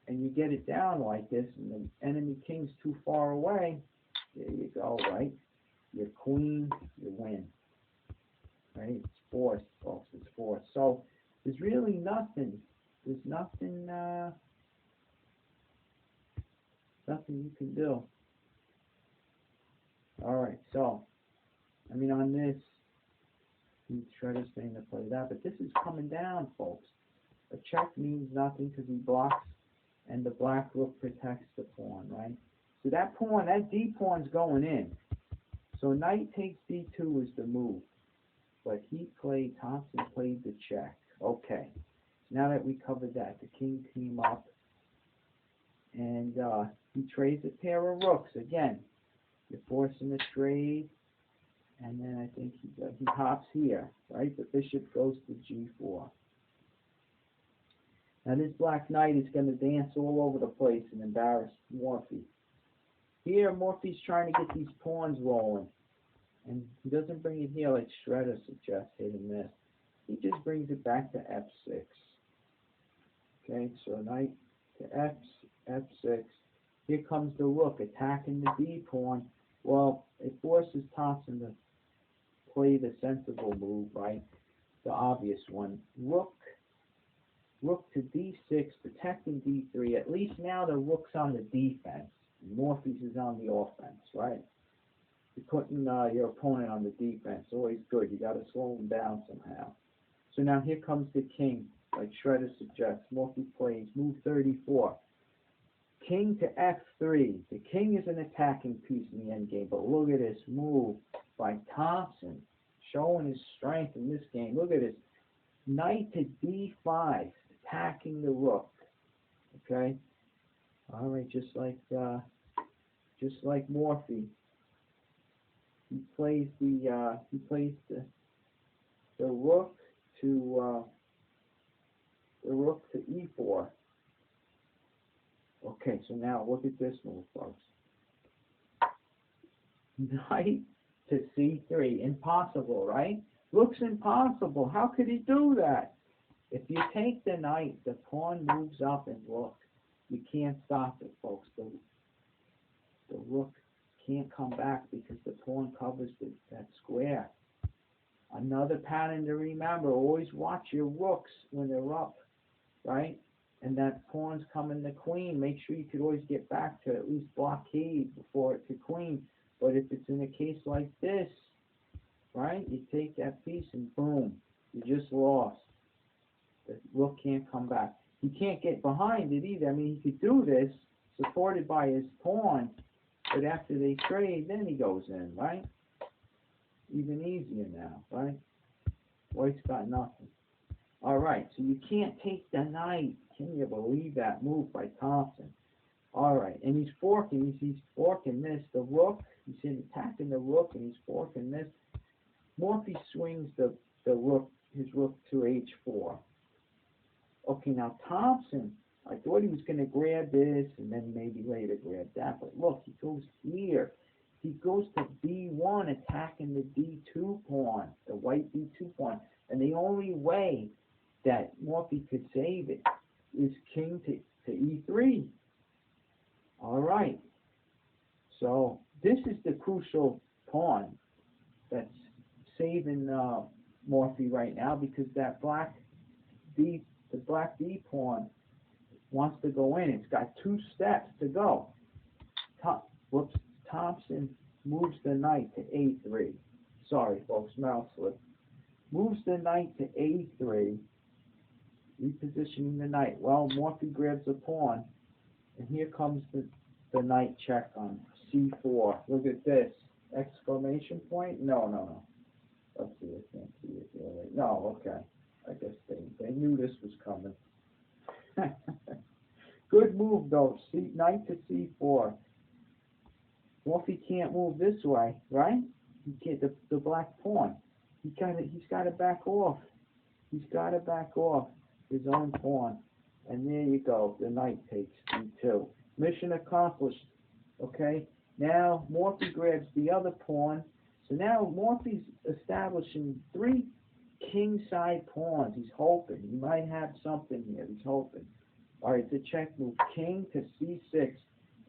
and you get it down like this, and the enemy king's too far away, there you go, right? Your queen, you win. Right? It's forced, folks. It's forced. So there's really nothing. There's nothing. Nothing you can do. All right. So, I mean, on this, he's Shredder's saying to play that, but this is coming down, folks. A check means nothing because he blocks, and the black rook protects the pawn, right? So that pawn, that d pawn's going in. So knight takes d2 is the move. But Thompson played the check. Okay. Now that we covered that, the king came up, and he trades a pair of rooks. Again, you're forcing a trade, and then I think he hops here, right? The bishop goes to g4. Now this black knight is going to dance all over the place and embarrass Morphy. Here, Morphy's trying to get these pawns rolling. And he doesn't bring it here like Shredder suggests, hit and miss. He just brings it back to F6. Okay, so knight to F6. Here comes the rook attacking the D pawn. Well, it forces Thompson to play the sensible move, right? The obvious one. Rook to D6, protecting D3. At least now the rook's on the defense. Morphy's is on the offense, right? You're putting your opponent on the defense. Always good. You got to slow him down somehow. So now here comes the king, like Shredder suggests. Morphy plays move 34. King to F3. The king is an attacking piece in the endgame, but look at this move by Thompson, showing his strength in this game. Look at this. Knight to D5, attacking the rook. Okay? All right, just like Morphy. He plays the rook to E4. Okay, so now look at this move, folks. Knight to C3, impossible, right? Looks impossible. How could he do that? If you take the knight, the pawn moves up and look. You can't stop it, folks. The rook can't come back because the pawn covers that square. Another pattern to remember, always watch your rooks when they're up, right? And that pawn's coming to queen. Make sure you could always get back to at least blockade before it to queen. But if it's in a case like this, right, you take that piece and boom, you just lost. The rook can't come back. He can't get behind it either. I mean, he could do this, supported by his pawn, but after they trade, then he goes in, right? Even easier now, right? White's got nothing. All right, so you can't take the knight. Can you believe that move by Thompson? All right, and he's forking. He's forking this. The rook, he's attacking the rook, and he's forking this. Morphy swings the rook, his rook to H4. Okay, now Thompson, I thought he was going to grab this and then maybe later grab that, but look, he goes here. He goes to B1, attacking the D2 pawn, the white D2 pawn. And the only way that Morphy could save it is king to E3. All right. So this is the crucial pawn that's saving Morphy right now, because that the black D pawn wants to go in. It's got 2 steps to go. Thompson moves the knight to A3. Sorry, folks, mouse slip. Moves the knight to A3, repositioning the knight. Well, Morphy grabs a pawn, and here comes the knight check on C4. Look at this. Exclamation point? No. Let's see, I can't see it here. No, okay. I guess they knew this was coming. Good move, though. Knight to C4. Morphy can't move this way, right? He can't. The black pawn. He's got to back off. He's got to back off his own pawn. And there you go. The knight takes D2. Mission accomplished. Okay. Now Morphy grabs the other pawn. So now Morphy's establishing 3 king-side pawns. He's hoping. He might have something here. He's hoping. All right, it's a check move. King to C6.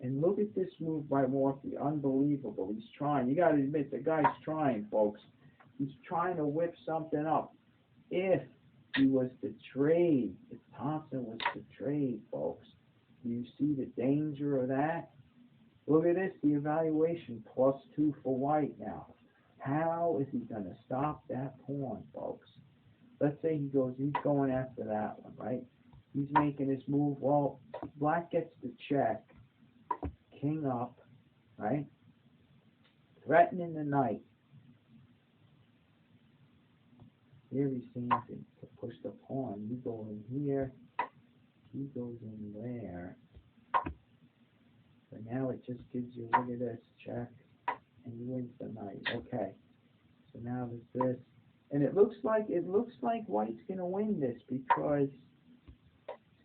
And look at this move by Morphy. Unbelievable. He's trying. You got to admit, the guy's trying, folks. He's trying to whip something up. If he was to trade, if Thompson was to trade, folks, do you see the danger of that? Look at this, the evaluation, +2 for white now. How is he going to stop that pawn, folks? Let's say he's going after that one, right? He's making his move. Well, black gets the check. King up, right? Threatening the knight. Here he seems to push the pawn. You go in here. He goes in there. So now it just gives you, look at this, check. And he wins the knight. Okay. So now there's this. And it looks like white's going to win this, because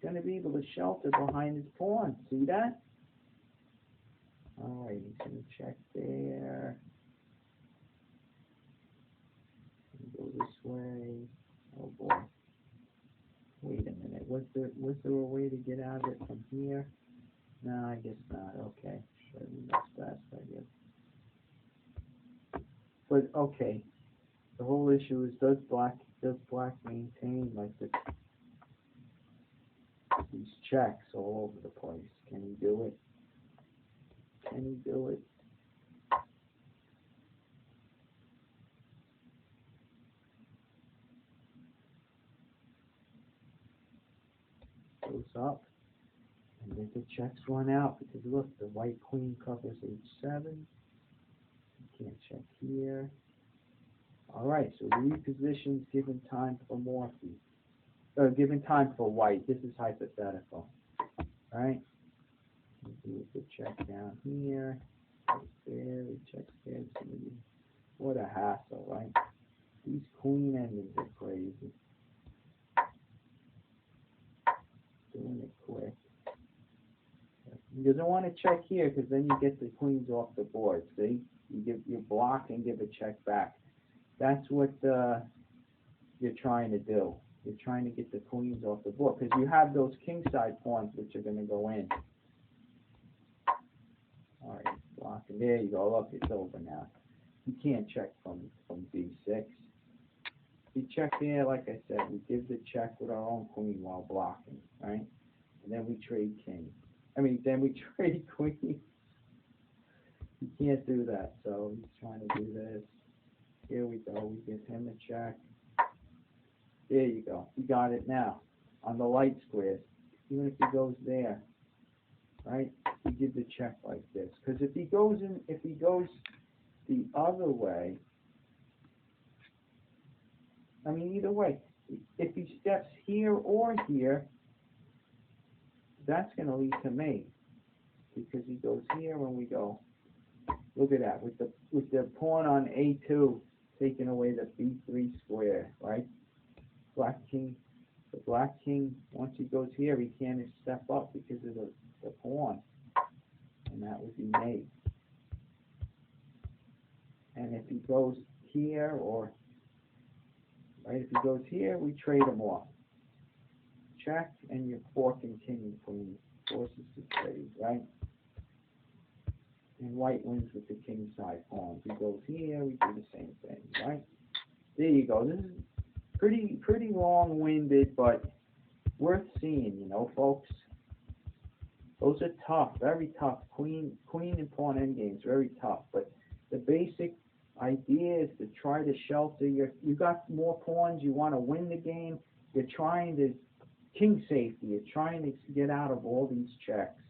going to be able to shelter behind his pawn. See that? All right, he's going to check there. Go this way. Oh boy. Wait a minute. Was there a way to get out of it from here? No, I guess not. Okay. Should have been fast, I guess. But okay. The whole issue is does black maintain like these checks all over the place? Can he do it? Can he do it? Goes up, and then the checks run out because look, the white queen covers h7. You can't check here. All right, so repositions given time for Morphy. Given time for white. This is hypothetical. All right. Do the check down here. There, he checks there. What a hassle, right? These queen endings are crazy. Doing it quick. He doesn't want to check here because then you get the queens off the board. See, you block and give a check back. That's what you're trying to do. You're trying to get the queens off the board because you have those kingside pawns which are going to go in. All right, blocking. There you go. Look, it's over now. You can't check from b6. We check there, like I said, we give the check with our own queen while blocking, right? And then we trade king. Then we trade queen. You can't do that, so he's trying to do this. Here we go. We give him a check. There you go. You got it now on the light squares. Even if he goes there, right? You give the check like this. Because if he goes the other way, either way, if he steps here or here, that's going to lead to mate. Because he goes here when we go. Look at that. With the pawn on A2 taking away the B3 square, right? The black king, once he goes here, he can't step up because of the pawn. And that would be mate. And if he goes here right, if he goes here, we trade him off. Check, and your fork and king queen forces to trade, right? And white wins with the king side pawn. If he goes here, we do the same thing, right? There you go. This is pretty long-winded, but worth seeing, folks. Those are tough, very tough. Queen and pawn endgames, very tough. But the basic idea is to try to shelter you got more pawns, you want to win the game, you're trying to king safety, you're trying to get out of all these checks.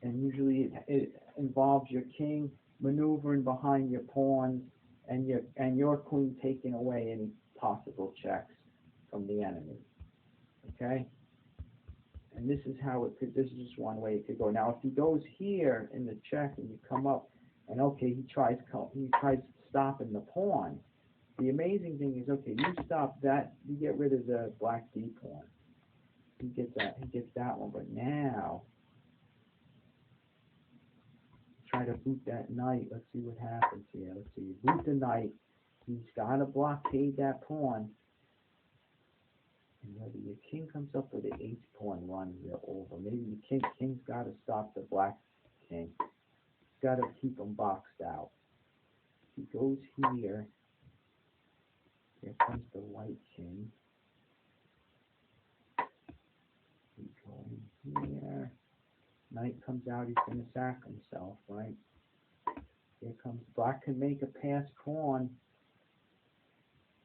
And usually it involves your king maneuvering behind your pawns and your queen taking away any possible checks from the enemy. Okay? And this is just one way it could go. Now if he goes here in the check and you come up and okay, he tries stopping the pawn. The amazing thing is, okay, you stop that, you get rid of the black D pawn. He gets that one, but now try to boot that knight. Let's see what happens here. Let's see. You boot the knight. He's got to blockade that pawn. And whether your king comes up or the h pawn runs it over. Maybe the king's got to stop the black king. He's got to keep him boxed out. He goes here. Here comes the white king. He's going here. Knight comes out, he's going to sack himself, right? Here comes black, can make a pass pawn.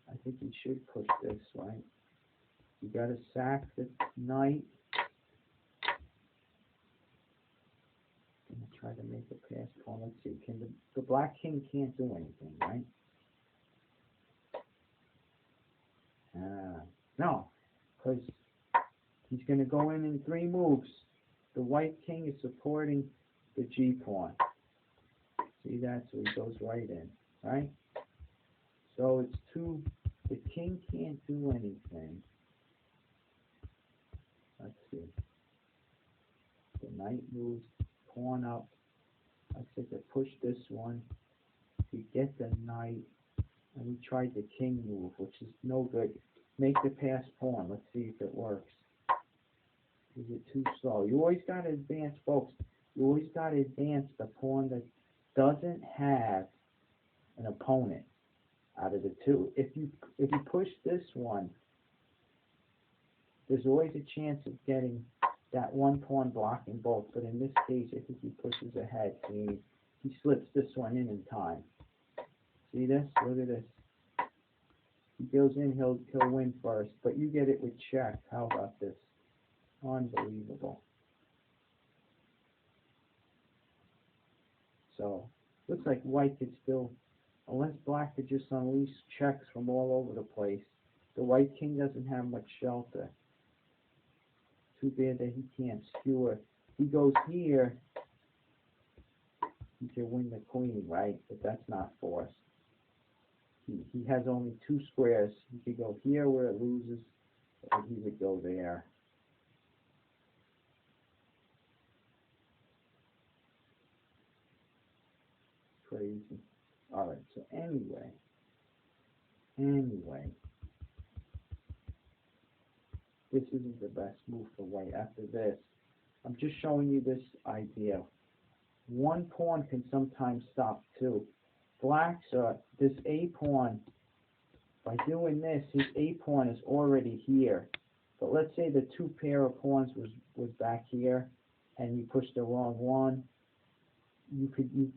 I think he should push this, right? You got to sack the knight. And try to make a pass pawn. Let's see, the black king can't do anything, right? No, because he's going to go in 3 moves. The white king is supporting the G pawn. See that? So he goes right in, right? So it's the king can't do anything. see. The knight moves, pawn up. I said to push this one. We get the knight, and we tried the king move, which is no good. Make the pass pawn. Let's see if it works. Is it too slow? You always got to advance, folks. You always got to advance the pawn that doesn't have an opponent out of the two. If you push this one, there's always a chance of getting that one pawn blocking both. But in this case, I think he pushes ahead. See, he slips this one in time. See this? Look at this. He goes in, he'll win first. But you get it with check. How about this? Unbelievable. So, looks like white could still, unless black could just unleash checks from all over the place. The white king doesn't have much shelter. Too bad that he can't skewer. He goes here, he can win the queen, right? But that's not forced. He has only two squares. He could go here where it loses, or he would go there. Crazy. Alright, so anyway, this isn't the best move for white. After this, I'm just showing you this idea. One pawn can sometimes stop two. Black's, this A pawn, by doing this, his A pawn is already here. But let's say the two pair of pawns was back here, and you pushed the wrong one.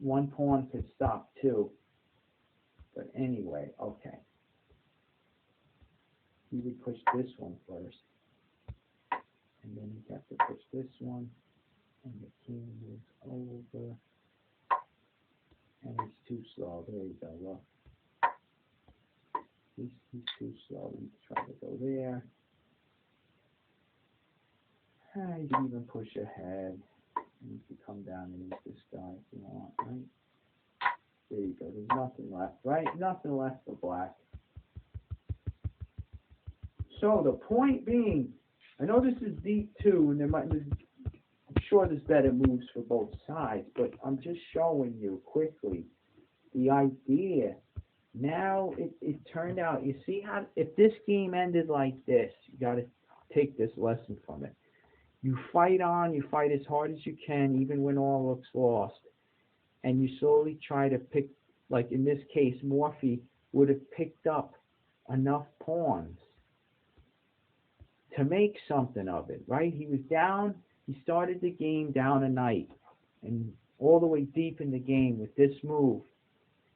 One pawn could stop two. But anyway, okay. He would push this one first. And then he'd have to push this one. And the king moves over. And he's too slow. There you go, look. He's too slow. You try to go there. You can even push ahead. And you can come down and use this guy if you want, right? There you go. There's nothing left, right? Nothing left for black. So the point being, I know this is deep too, and I'm sure there's better moves for both sides, but I'm just showing you quickly the idea. Now it turned out, you see how, if this game ended like this, you got to take this lesson from it. You fight on, you fight as hard as you can, even when all looks lost. And you slowly try to pick, like in this case, Morphy would have picked up enough pawns to make something of it, right? He was down, he started the game down a knight, and all the way deep in the game with this move,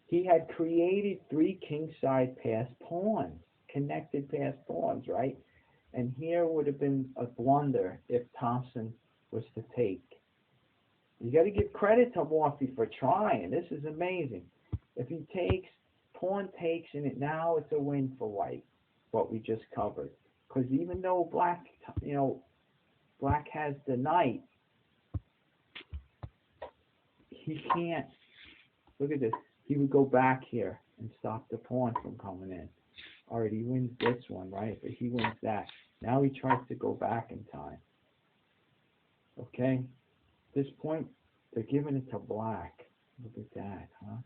he had created 3 kingside pass pawns, connected pass pawns, right? And here would have been a blunder if Thompson was to take. You got to give credit to Morphy for trying. This is amazing. If he takes, pawn takes, and now it's a win for white, what we just covered. Because even though black, black has the knight, he can't, look at this, he would go back here and stop the pawn from coming in. Alright, he wins this one, right? But he wins that. Now he tries to go back in time. Okay? At this point, they're giving it to black. Look at that, huh?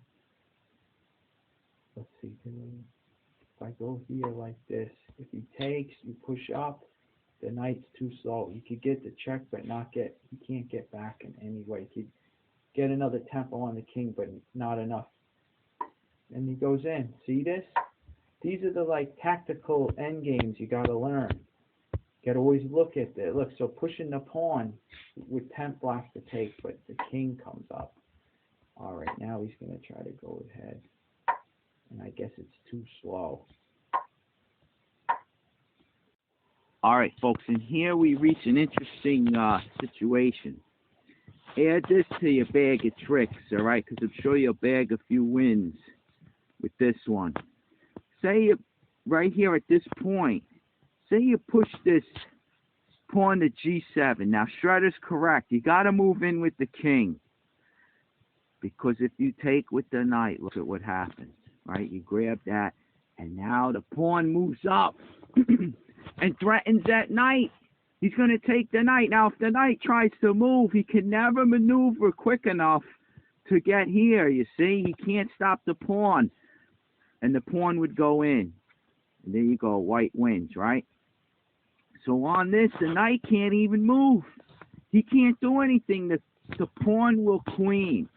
Let's see. If I go here like this, if he takes, you push up, the knight's too slow. You could get the check, but he can't get back in any way. He could get another tempo on the king, but not enough. And he goes in. See this? These are the tactical end games you got to learn. You got to always look at this. Look, so pushing the pawn would tempt black to take, but the king comes up. All right, now he's going to try to go ahead. And I guess it's too slow. All right, folks, and here we reach an interesting situation. Add this to your bag of tricks, all right, because I'm sure you'll bag a few wins with this one. Say you, right here at this point, say you push this pawn to g7. Now, Shredder's correct. You got to move in with the king. Because if you take with the knight, look at what happens, right? You grab that, and now the pawn moves up and threatens that knight. He's going to take the knight. Now, if the knight tries to move, he can never maneuver quick enough to get here, you see. He can't stop the pawn. And the pawn would go in. And there you go, white wins, right? So on this, the knight can't even move. He can't do anything. The pawn will queen.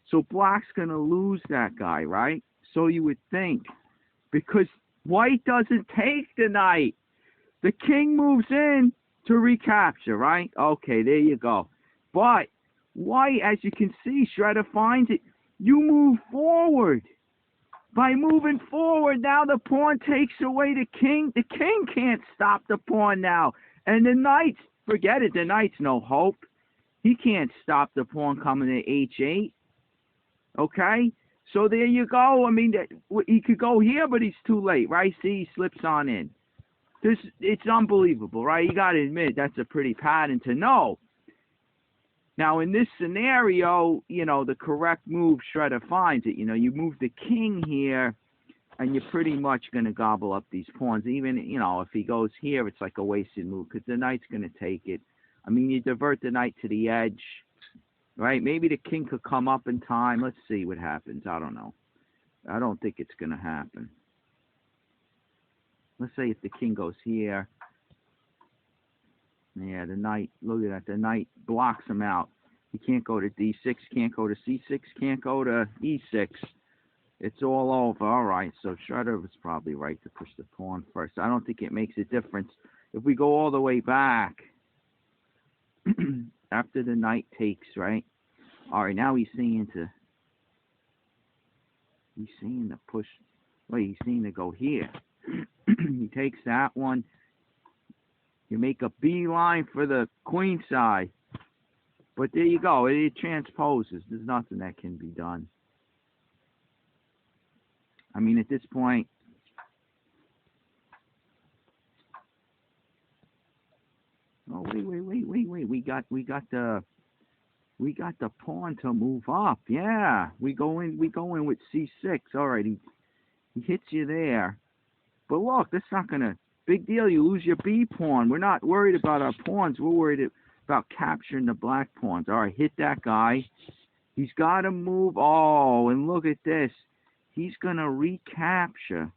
So black's going to lose that guy, right? So you would think. Because white doesn't take the knight. The king moves in to recapture, right? Okay, there you go. But white, as you can see, Shredder finds it. You move forward. By moving forward, now the pawn takes away the king. The king can't stop the pawn now. And the knight, forget it, the knight's no hope. He can't stop the pawn coming to h8. Okay? So there you go. I mean, he could go here, but he's too late, right? See, he slips on in. It's unbelievable, right? You got to admit, that's a pretty pattern to know. Now, in this scenario, you know, the correct move, Shredder finds it. You know, you move the king here, and you're pretty much going to gobble up these pawns. Even, you know, if he goes here, it's like a wasted move, because the knight's going to take it. I mean, you divert the knight to the edge, right? Maybe the king could come up in time. Let's see what happens. I don't know. I don't think it's going to happen. Let's say if the king goes here. Yeah, the knight, look at that. The knight blocks him out. He can't go to d6, can't go to c6, can't go to e6. It's all over. All right, so Shredder was probably right to push the pawn first. I don't think it makes a difference. If we go all the way back, after the knight takes, right? All right, now he's seeing to push. Wait, he's seeing to go here. He takes that one. You make a beeline for the queen side. But there you go. It transposes. There's nothing that can be done. I mean, at this point, oh, wait. We got the pawn to move up. Yeah. We go in with c6. All right. He hits you there. But look, that's not going to... Big deal, you lose your B pawn. We're not worried about our pawns. We're worried about capturing the black pawns. All right, hit that guy. He's got to move. Oh, and look at this. He's going to recapture.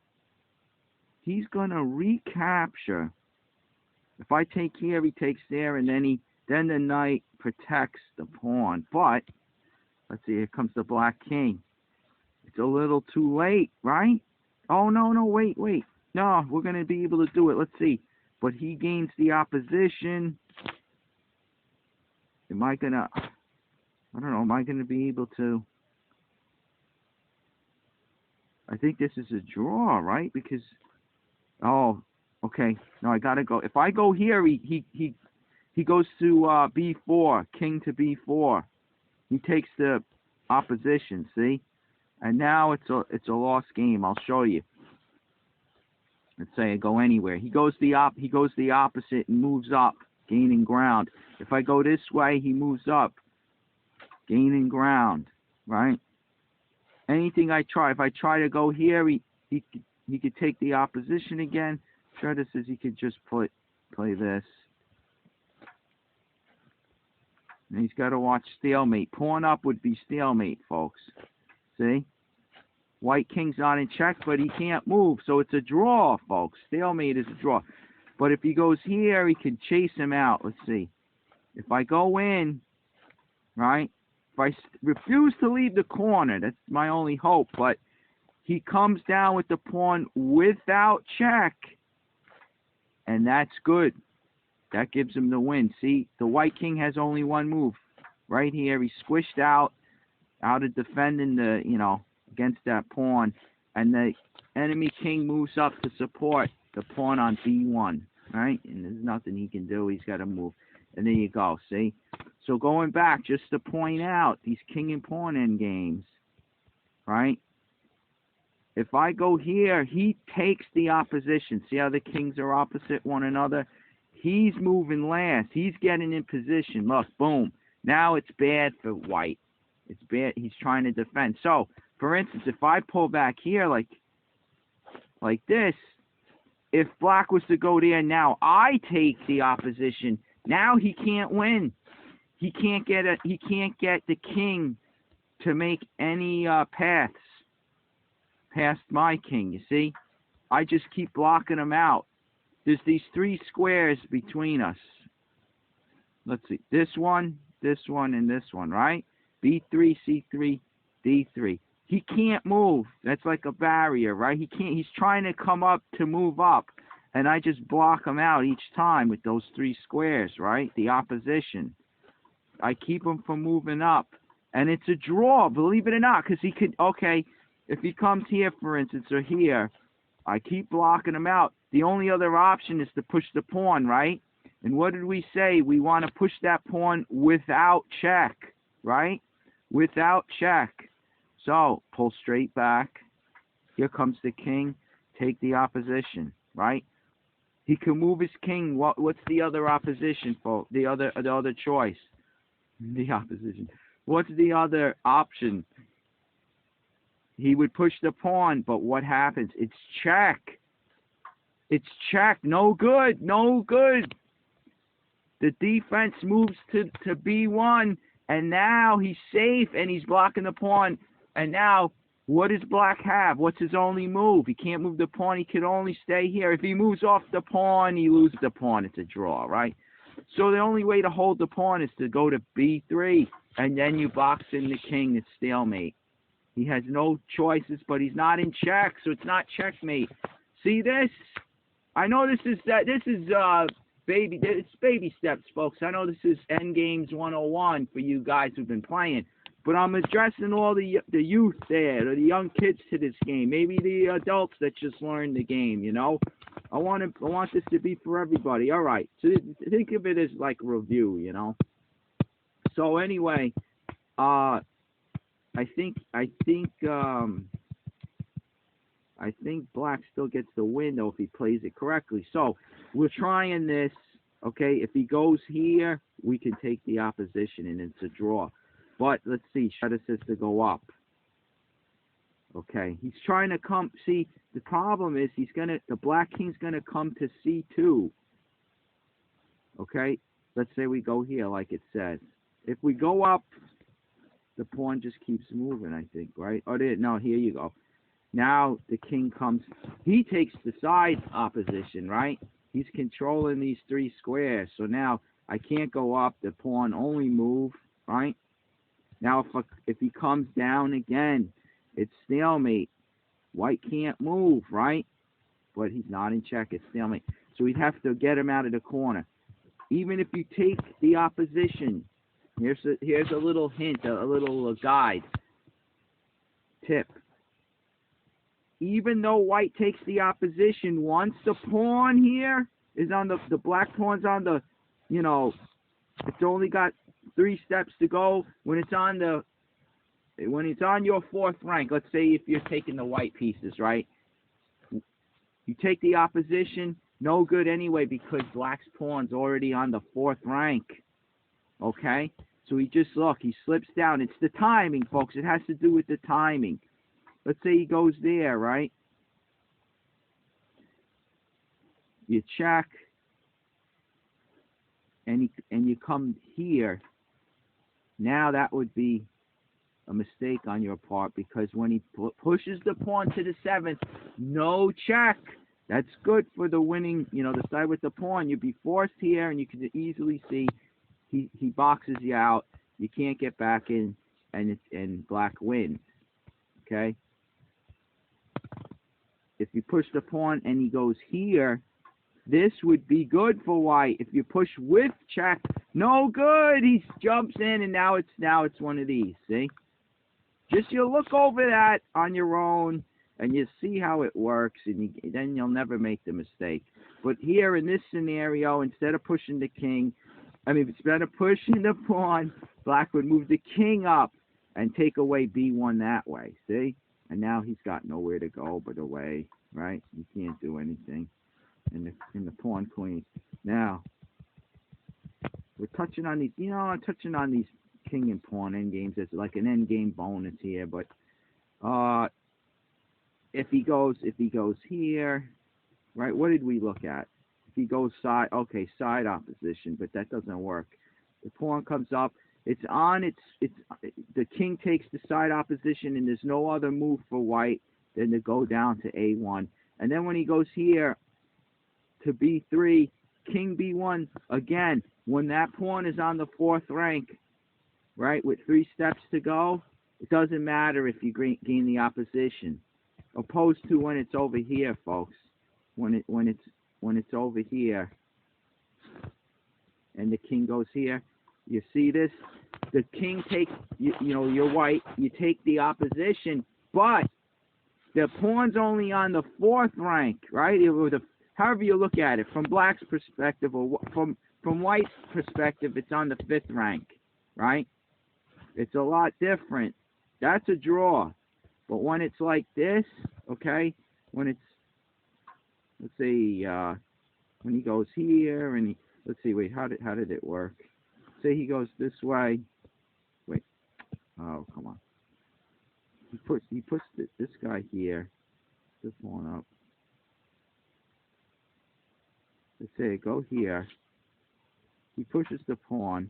He's going to recapture. If I take here, he takes there, and then the knight protects the pawn. But, let's see, here comes the black king. It's a little too late, right? Oh, no, wait. No, we're going to be able to do it. Let's see. But he gains the opposition. Am I going to... I don't know. Am I going to be able to... I think this is a draw, right? Because... Oh, okay. No, I got to go. If I go here, he goes to b4. King to b4. He takes the opposition, see? And now it's a lost game. I'll show you. Let's say I go anywhere. He goes the opposite and moves up, gaining ground. If I go this way, he moves up, gaining ground, right? Anything I try, if I try to go here, he could take the opposition again. Shredder says he could just play this. And he's got to watch stalemate. Pawn up would be stalemate, folks. See? White king's not in check, but he can't move, so it's a draw, folks. Stalemate is a draw. But if he goes here, he can chase him out. Let's see. If I go in, right, if I refuse to leave the corner, that's my only hope, but he comes down with the pawn without check, and that's good. That gives him the win. See, the white king has only one move. Right here, he's squished out of defending the, against that pawn, and the enemy king moves up to support the pawn on b1, right? And there's nothing he can do. He's got to move. And there you go, see? So going back, just to point out these king and pawn end games, right? If I go here, he takes the opposition. See how the kings are opposite one another? He's moving last. He's getting in position. Look, boom. Now it's bad for white. It's bad. He's trying to defend. So, for instance, if I pull back here like this, if black was to go there now, I take the opposition. Now he can't win. He can't get the king to make any paths past my king. You see, I just keep blocking him out. There's these 3 squares between us. Let's see, this one, and this one, right? B3, C3, D3. He can't move. That's like a barrier, right? He can't. He's trying to come up to move up, and I just block him out each time with those 3 squares, right? The opposition. I keep him from moving up, and it's a draw, believe it or not, because he could. Okay, if he comes here, for instance, or here, I keep blocking him out. The only other option is to push the pawn, right? And what did we say? We want to push that pawn without check, right? Without check. So, pull straight back. Here comes the king. Take the opposition, right? He can move his king. What's the other opposition for? The other choice? The opposition. What's the other option? He would push the pawn, but what happens? It's check. It's check. No good. No good. The defense moves to B1, and now he's safe, and he's blocking the pawn. And now, what does black have? What's his only move? He can't move the pawn. He can only stay here. If he moves off the pawn, he loses the pawn. It's a draw, right? So the only way to hold the pawn is to go to B3, and then you box in the king. It's stalemate. He has no choices, but he's not in check, so it's not checkmate. See this? I know this is it's baby steps, folks. I know this is Endgames 101 for you guys who've been playing, but I'm addressing all the youth there, or the young kids to this game, maybe the adults that just learned the game. You know, I want this to be for everybody. All right, so think of it as like a review. You know. So anyway, I think black still gets the win, though, if he plays it correctly. So we're trying this, okay? If he goes here, we can take the opposition, and it's a draw. But let's see, Shredder says to go up. Okay, he's trying to come. See, the problem is the black king's gonna come to C2. Okay, let's say we go here, like it says. If we go up, the pawn just keeps moving, I think, right? Oh, no, here you go. Now the king comes. He takes the side opposition, right? He's controlling these 3 squares. So now I can't go up. The pawn only move, right? Now if he comes down again, it's stalemate. White can't move, right? But he's not in check. It's stalemate. So we'd have to get him out of the corner. Even if you take the opposition, here's a little hint, a little guide, tip. Even though white takes the opposition, once the pawn here is on the black pawn's on the, it's only got 3 steps to go. When it's on your 4th rank, let's say if you're taking the white pieces, right? You take the opposition, no good anyway, because black's pawn's already on the 4th rank. Okay? So he slips down. It's the timing, folks. It has to do with the timing. Let's say he goes there, right? You check, and you come here. Now that would be a mistake on your part, because when he pushes the pawn to the 7th, no check. That's good for the winning, the side with the pawn. You'd be forced here, and you can easily see he boxes you out. You can't get back in, and black wins. Okay? If you push the pawn and he goes here, this would be good for white. If you push with check, no good. He jumps in, and now it's one of these. See? Just you look over that on your own, and you see how it works, and then you'll never make the mistake. But here in this scenario, instead of pushing the king, instead of pushing the pawn, black would move the king up and take away B1 that way. See? And now he's got nowhere to go but away, right? He can't do anything in the pawn queen. Now, we're touching on these, I'm touching on these king and pawn endgames as like an endgame bonus here, but if he goes here, right? What did we look at? If he goes side, okay, side opposition, but that doesn't work. The pawn comes up. It's on. The king takes the side opposition, and there's no other move for white than to go down to A1. And then when he goes here to B3, king B1 again. When that pawn is on the 4th rank, right, with 3 steps to go, it doesn't matter if you gain the opposition, opposed to when it's over here, folks. When it's over here, and the king goes here, you see this? The king takes, you're white. You take the opposition, but the pawn's only on the 4th rank, right? However you look at it, from black's perspective or from white's perspective, it's on the 5th rank, right? It's a lot different. That's a draw. But when it's like this, okay, when it's, let's see, when he goes here and let's see, wait, how did it work? Say he goes this way. Wait, oh, come on. He puts this guy here. This one up. Let's say go here. He pushes the pawn.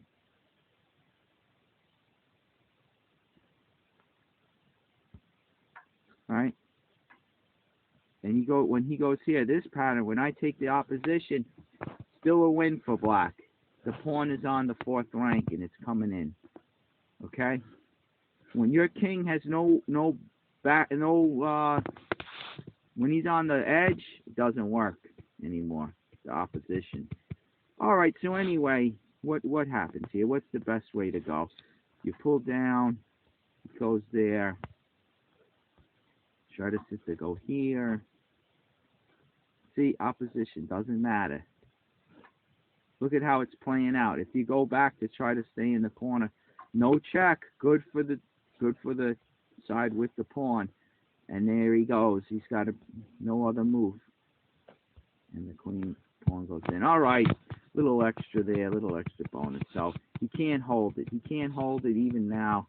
Right? And when he goes here, this pattern, when I take the opposition, still a win for black. The pawn is on the 4th rank and it's coming in. Okay? When your king has when he's on the edge, it doesn't work anymore. The opposition. All right. So anyway, what happens here? What's the best way to go? You pull down. It goes there. Try to go here. See, opposition doesn't matter. Look at how it's playing out. If you go back to try to stay in the corner, no check. Good for the side with the pawn. And there he goes. He's got no other move. And the pawn goes in. All right. Little extra there, little extra bonus. So he can't hold it. He can't hold it even now.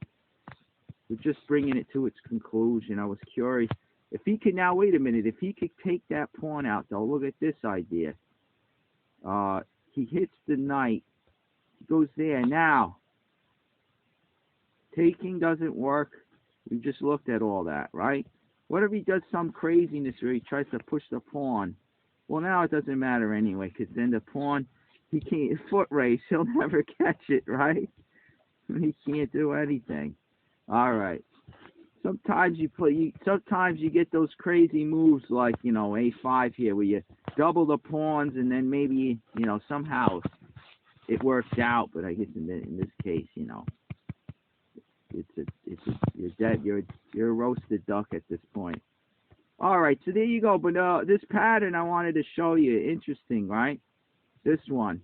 We're just bringing it to its conclusion. I was curious. If he could now, wait a minute. If he could take that pawn out, though, look at this idea. He hits the knight. He goes there. Now, taking doesn't work. We just looked at all that, right? What if he does some craziness where he tries to push the pawn? Well, now it doesn't matter anyway, because then the pawn, he can't foot race. He'll never catch it, right? He can't do anything. All right. Sometimes sometimes you get those crazy moves like, A5 here, where you double the pawns and then maybe, somehow it works out. But I guess in this case, you're dead. You're a roasted duck at this point. All right, so there you go. But this pattern I wanted to show you, interesting, right? This one.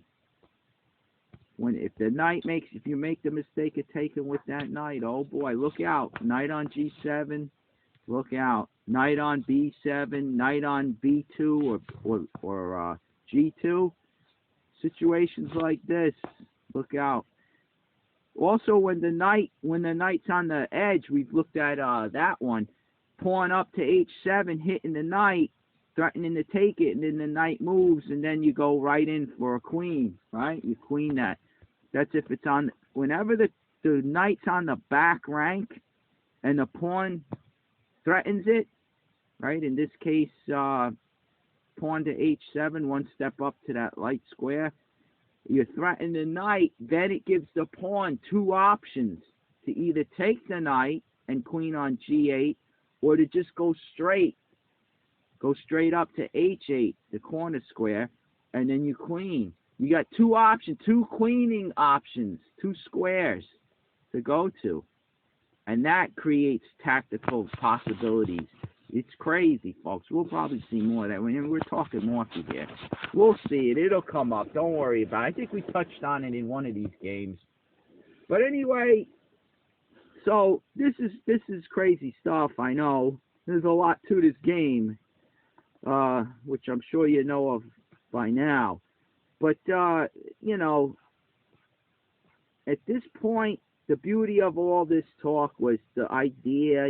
If you make the mistake of taking with that knight, oh boy, look out. Knight on G7, look out. Knight on B7, knight on B2 or G2. Situations like this, look out. Also, when the knight's on the edge, we've looked at that one. Pawn up to H7, hitting the knight, threatening to take it, and then the knight moves, and then you go right in for a queen, right? You queen that. That's if it's on, whenever the knight's on the back rank, and the pawn threatens it, right? In this case, pawn to H7, one step up to that light square. You threaten the knight, then it gives the pawn 2 options to either take the knight and queen on G8, or to just go straight up to H8, the corner square, and then you queen. You got 2 options, 2 queening options, 2 squares to go to. And that creates tactical possibilities. It's crazy, folks. We'll probably see more of that. We're talking Morphy here. We'll see it. It'll come up. Don't worry about it. I think we touched on it in one of these games. But anyway, so this is crazy stuff, I know. There's a lot to this game, which I'm sure you know of by now. But, at this point, the beauty of all this talk was the idea,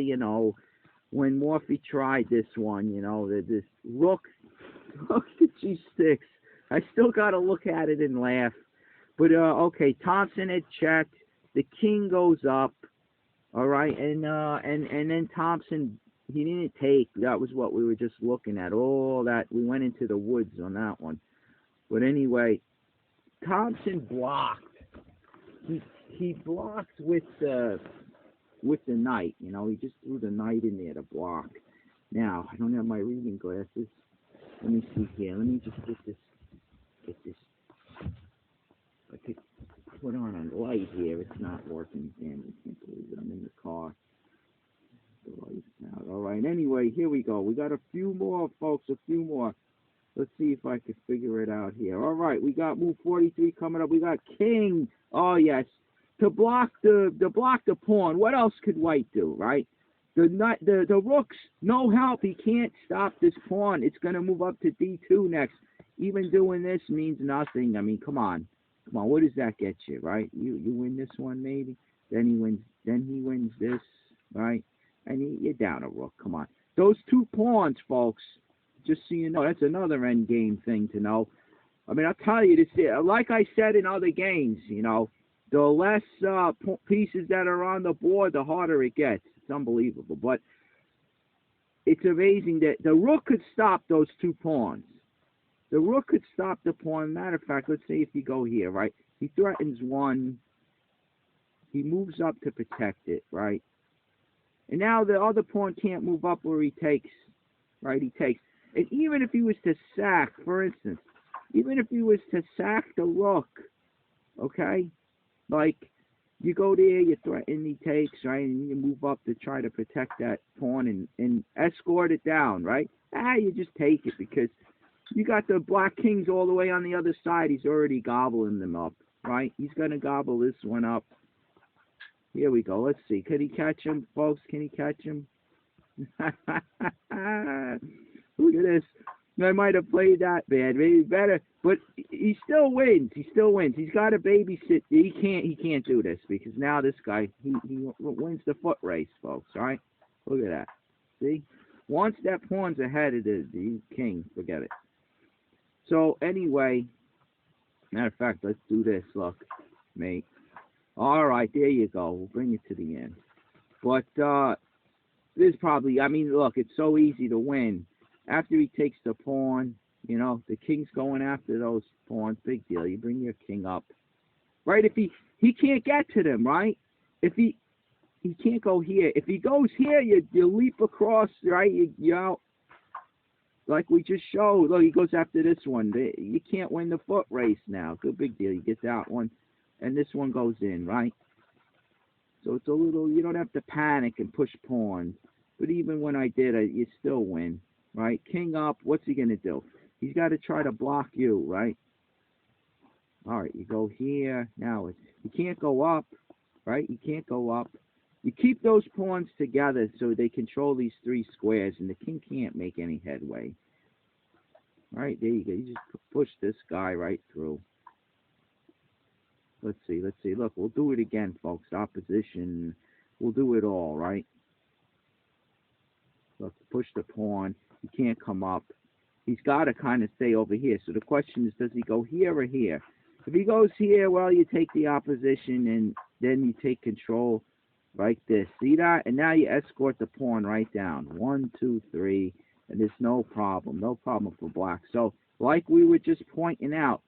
when Morphy tried this one, that this rook Look at G6. I still got to look at it and laugh. But, okay, Thompson had checked. The king goes up. All right, and then Thompson, he didn't take. That was what we were just looking at. All that, we went into the woods on that one. But anyway, Thompson blocked. He blocked with the knight. You know, he just threw the knight in there to block. Now, I don't have my reading glasses. Let me see here. Let me just get this. I could put on a light here. It's not working. Damn, I can't believe it. I'm in the car. The light's out. All right. Anyway, here we go. We got a few more, folks. A few more. Let's see if I can figure it out here. All right. We got move 43 coming up. We got king. Oh yes. To block the pawn. What else could white do? Right. The rook's no help. He can't stop this pawn. It's going to move up to D2 next. Even doing this means nothing. I mean, come on. Come on, what does that get you, right? You win this one, maybe. Then he wins this, right? And you're down a rook. Come on. Those 2 pawns, folks, just so you know, that's another end game thing to know. I mean, I'll tell you, this, like I said in other games, you know, the less pieces that are on the board, the harder it gets. It's unbelievable. But it's amazing that the rook could stop those 2 pawns. The rook could stop the pawn. Matter of fact, let's say if you go here, right? He threatens one. He moves up to protect it, right? And now the other pawn can't move up where he takes, right? He takes. And even if he was to sack, for instance, even if he was to sack the rook, okay? Like, you go there, you threaten, he takes, right? And you move up to try to protect that pawn and escort it down, right? You just take it because you got the black kings all the way on the other side. He's already gobbling them up, right? He's going to gobble this one up. Here we go. Let's see. Could he catch him, folks? Can he catch him? Look at this. I might have played that bad. Maybe better. But he still wins. He still wins. He's got to babysit. He can't do this because now this guy, he wins the foot race, folks, all right? Look at that. See? Once that pawn's ahead of the king, forget it. So, anyway, matter of fact, let's do this. Look, mate. All right, there you go. We'll bring it to the end. But there's probably, I mean, look, it's so easy to win. After he takes the pawn, you know, the king's going after those pawns. Big deal. You bring your king up. Right? If he can't get to them, right? If he can't go here. If he goes here, you leap across, right? You out. Like we just showed. Look, he goes after this one. You can't win the foot race now. Good big deal. You get that one. And this one goes in, right? So it's a little, you don't have to panic and push pawns. But even when I did, you still win, right? King up, what's he going to do? He's got to try to block you, right? All right, you go here. Now, you can't go up, right? You can't go up. You keep those pawns together so they control these 3 squares, and the king can't make any headway. All right, there you go. You just push this guy right through. Let's see. Look, we'll do it again, folks. Opposition. We'll do it all, right? Look, push the pawn. He can't come up. He's got to kind of stay over here. So the question is, does he go here or here? If he goes here, well, you take the opposition, and then you take control like this. See that? And now you escort the pawn right down. 1, 2, 3. And there's no problem. No problem for black. So, like we were just pointing out,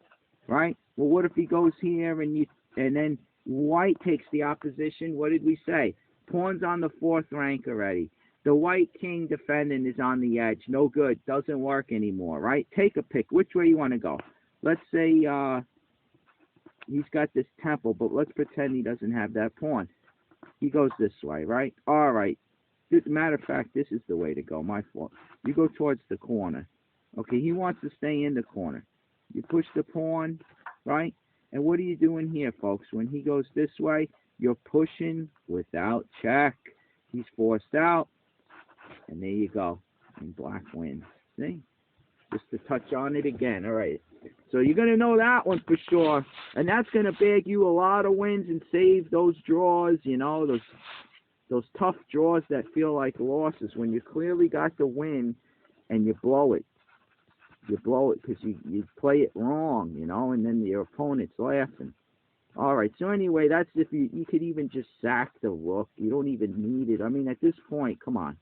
right? Well, what if he goes here and then white takes the opposition? What did we say? Pawn's on the 4th rank already. The white king defending is on the edge. No good. Doesn't work anymore, right? Take a pick. Which way you want to go? Let's say he's got this temple, but let's pretend he doesn't have that pawn. He goes this way, right? All right. Matter of fact, this is the way to go. My fault. You go towards the corner. Okay, he wants to stay in the corner. You push the pawn, right? And what are you doing here, folks? When he goes this way, you're pushing without check. He's forced out. And there you go. And black wins. See? Just to touch on it again. All right. So you're going to know that one for sure. And that's going to bag you a lot of wins and save those draws, you know, those tough draws that feel like losses when you clearly got the win and you blow it. you blow it because you play it wrong, you know, and then your opponent's laughing. All right, so anyway, that's if you could even just sack the rook. You don't even need it. I mean, at this point, come on.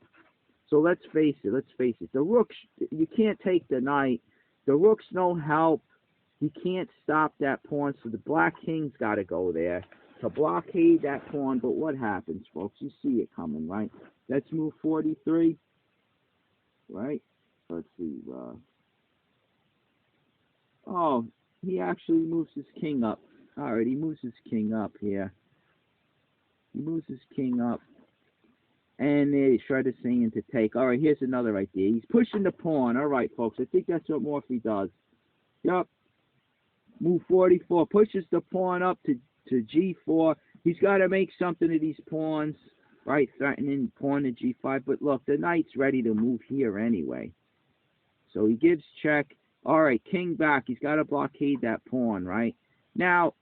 So let's face it. The rook, you can't take the knight. The rook's no help. He can't stop that pawn, so the black king's got to go there to blockade that pawn. But what happens, folks? You see it coming, right? Let's move 43, right? Let's see. Oh, he actually moves his king up. All right, he moves his king up here. He moves his king up. And there, Shredder's saying to take. All right, here's another idea. He's pushing the pawn. All right, folks, I think that's what Morphy does. Yup. Move 44. Pushes the pawn up to G4. He's got to make something of these pawns, right? Threatening pawn to G5. But look, the knight's ready to move here anyway. So he gives check. All right, king back. He's got to blockade that pawn, right? Now,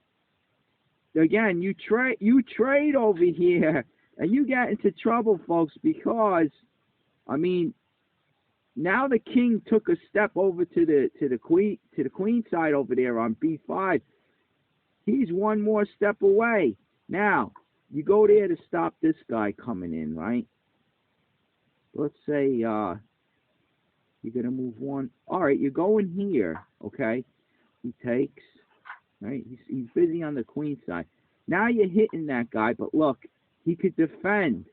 again, you trade over here. And you get into trouble, folks, because, I mean, now the king took a step over to the queen side over there on B5. He's one more step away. Now, you go there to stop this guy coming in, right? Let's say you're gonna move one. All right, you're going here, okay? He takes, right? He's busy on the queen side. Now you're hitting that guy, but look. He could defend.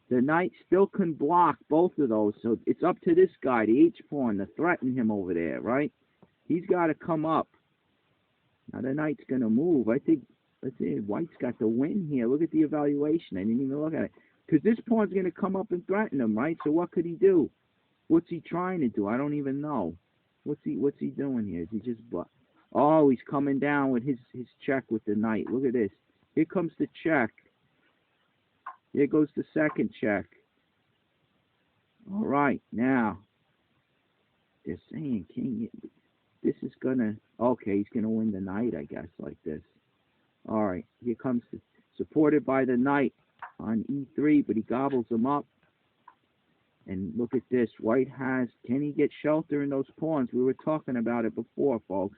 The knight still can block both of those. So it's up to this guy, the H-pawn, to threaten him over there, right? He's got to come up. Now the knight's going to move. I think, let's see, White's got the win here. Look at the evaluation. I didn't even look at it. Because this pawn's going to come up and threaten him, right? So what could he do? What's he trying to do? I don't even know. What's he doing here? Is he just... Oh, he's coming down with his check with the knight. Look at this. Here comes the check. Here goes the second check. All right, now, they're saying king, this is going to, okay, he's going to win the knight, I guess, like this. All right, here comes, supported by the knight on E3, but he gobbles him up. And look at this, White has, can he get shelter in those pawns? We were talking about it before, folks.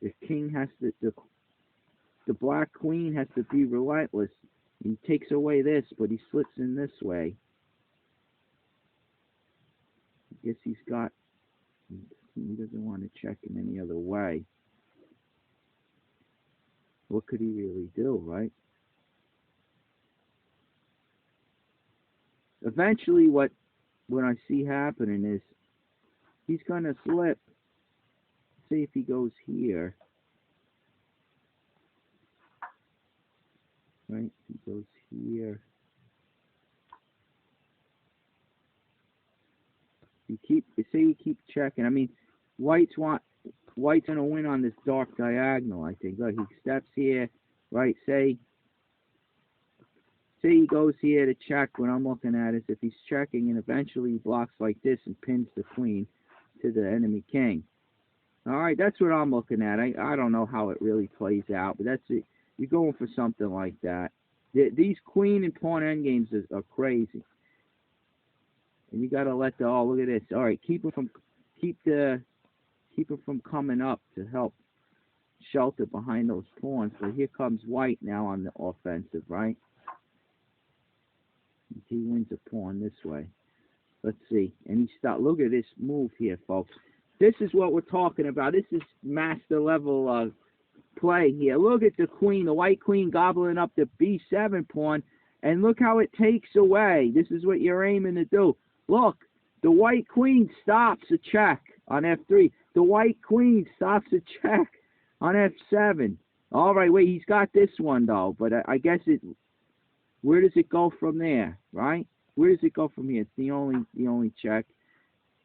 The king has to, the black queen has to be relentless. He takes away this, but he slips in this way. I guess he's got... He doesn't want to check in any other way. What could he really do, right? Eventually, what I see happening is he's going to slip. See if he goes here. Right, he goes here. Say you keep checking. I mean, White's gonna win on this dark diagonal. I think. Look, he steps here. Right. Say he goes here to check. What I'm looking at is if he's checking and eventually he blocks like this and pins the queen to the enemy king. All right, that's what I'm looking at. I don't know how it really plays out, but that's it. You're going for something like that. These queen and pawn endgames are crazy. And you gotta let the, oh, look at this. All right, keep it from coming up to help shelter behind those pawns. But here comes White now on the offensive, right? He wins a pawn this way. Let's see. And he start. Look at this move here, folks. This is what we're talking about. This is master level play here. Look at the queen, the white queen gobbling up the B7 pawn, and look how it takes away. This is what you're aiming to do. Look, the white queen stops a check on F3. The white queen stops a check on F7. All right, wait, he's got this one though, but I guess it. Where does it go from there, right? Where does it go from here? It's the only check.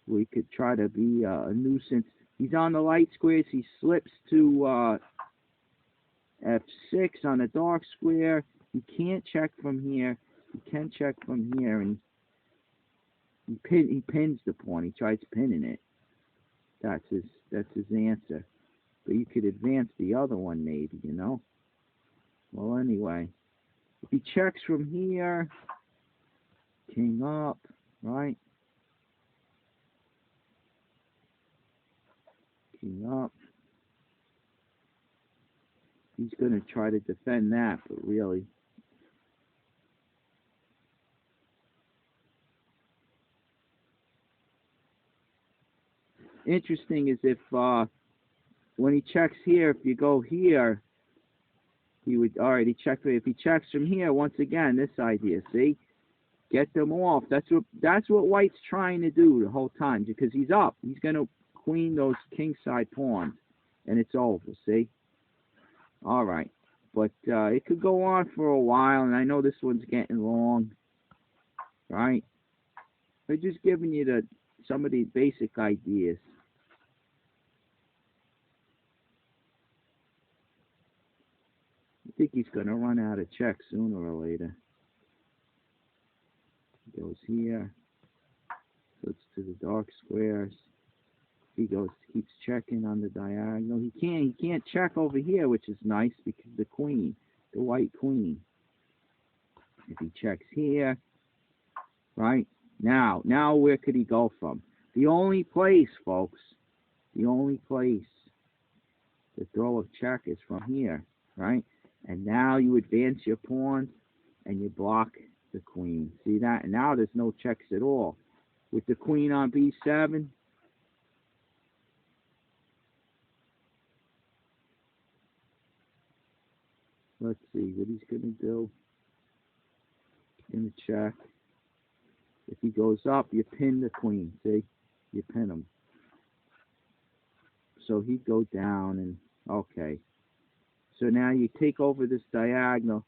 We could try to be a nuisance. He's on the light squares. He slips to F6 on the dark square. He can't check from here. He can check from here, and he pins the pawn. He tries pinning it. That's his answer. But you could advance the other one, maybe, you know. Well, anyway, if he checks from here, king up, right? King up. He's going to try to defend that, but really. Interesting is if when he checks here, if you go here, he would already check. If he checks from here, once again, this idea, see, get them off. That's what White's trying to do the whole time, because he's up. He's going to queen those kingside pawns, and it's over. See, all right, but it could go on for a while, and I know this one's getting long, right? We're just giving you some of the basic ideas. I think he's going to run out of checks sooner or later. He goes here, goes to the dark squares. He keeps checking on the diagonal. He can't check over here, which is nice because the queen, the white queen. If he checks here, right? Now where could he go from? The only place, folks, the only place to throw a check is from here, right? And now you advance your pawns and you block the queen. See that? And now there's no checks at all. With the queen on b7, let's see what he's going to do. He's going to check. If he goes up, you pin the queen. See? You pin him. So he'd go down and, okay. So now you take over this diagonal.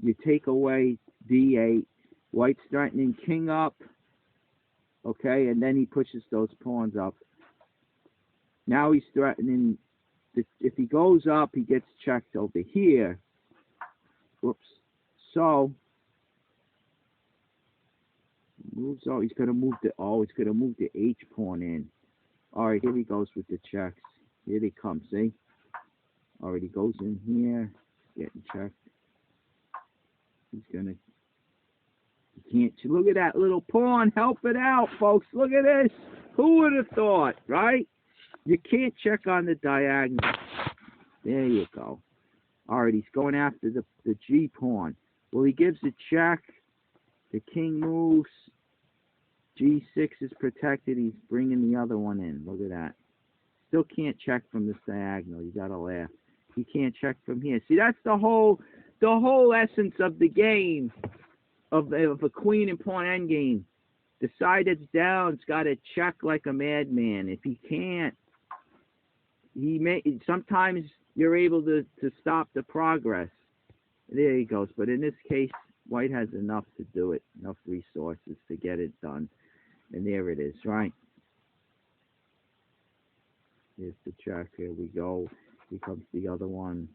You take away d8. White's threatening king up. Okay, and then he pushes those pawns up. Now he's threatening, if he goes up, he gets checked over here. Whoops. So, moves, oh, he's going to move the H pawn in. All right, here he goes with the checks. Here they come, see? All right, he goes in here, getting checked. He's going to, he can't, look at that little pawn, help it out, folks. Look at this. Who would have thought, right? You can't check on the diagonal. There you go. All right, he's going after the G pawn. Well, he gives a check. The king moves. G6 is protected. He's bringing the other one in. Look at that. Still can't check from this diagonal. You gotta laugh. He can't check from here. See, that's the whole essence of the game of a queen and pawn endgame. The side that's down's got to check like a madman. If he can't, sometimes you're able to stop the progress. There he goes. But in this case, White has enough to do it, enough resources to get it done. And there it is, right? Here's the check. Here we go. Here comes the other one.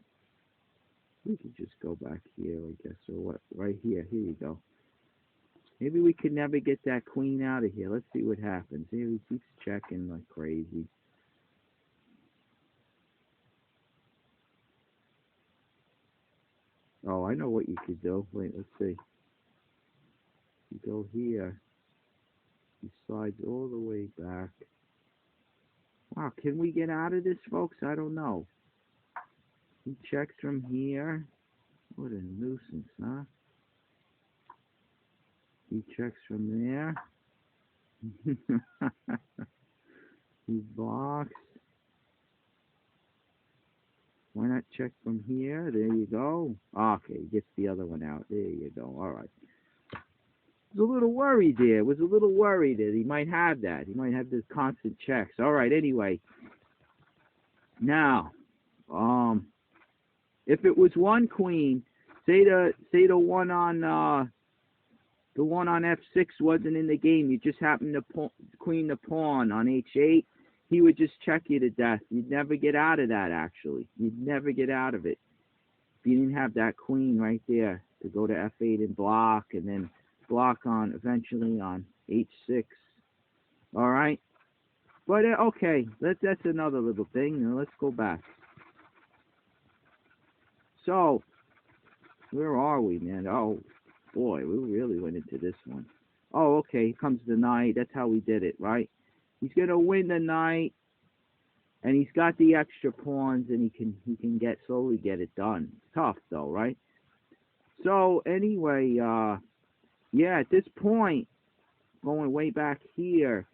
We could just go back here, I guess, or what? Right here. Here you go. Maybe we could never get that queen out of here. Let's see what happens. Here he keeps checking like crazy. Oh, I know what you could do. Wait, let's see. You go here. He slides all the way back. Wow, can we get out of this, folks? I don't know. He checks from here. What a nuisance, huh? He checks from there. He blocks. Why not check from here? There you go. Okay, he gets the other one out. There you go. All right. I was a little worried there. Was a little worried that he might have that. He might have this constant checks. All right. Anyway. Now, if it was one queen, say the one on F6 wasn't in the game. You just happened to queen the pawn on H8. He would just check you to death. You'd never get out of that, actually. You'd never get out of it. If you didn't have that queen right there to go to F8 and block, and then block on, eventually on H6. All right? But, okay, that's another little thing. Now, let's go back. So, where are we, man? Oh, boy, we really went into this one. Oh, okay, here comes the knight. That's how we did it, right? He's going to win the knight, and he's got the extra pawns, and he can slowly get it done. It's tough though, right? So anyway, yeah, at this point, going way back here,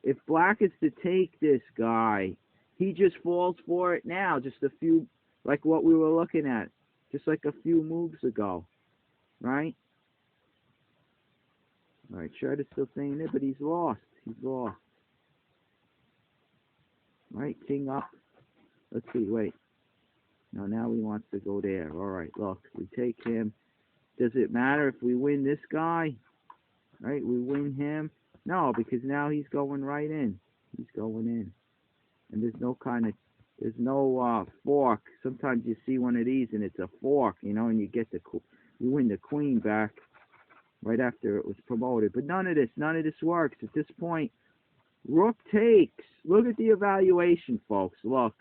if black is to take this guy, he just falls for it now. Just a few, like what we were looking at, just like a few moves ago, right? All right, Shredder's still saying it, but he's lost. He's lost. Right, king up. Let's see, wait. No, now he wants to go there. All right, look, we take him. Does it matter if we win this guy? Right, we win him. No, because now he's going right in. He's going in. And there's no fork. Sometimes you see one of these and it's a fork, you know, and you win the queen back right after it was promoted. But none of this works. At this point, rook takes. Look at the evaluation, folks. Look.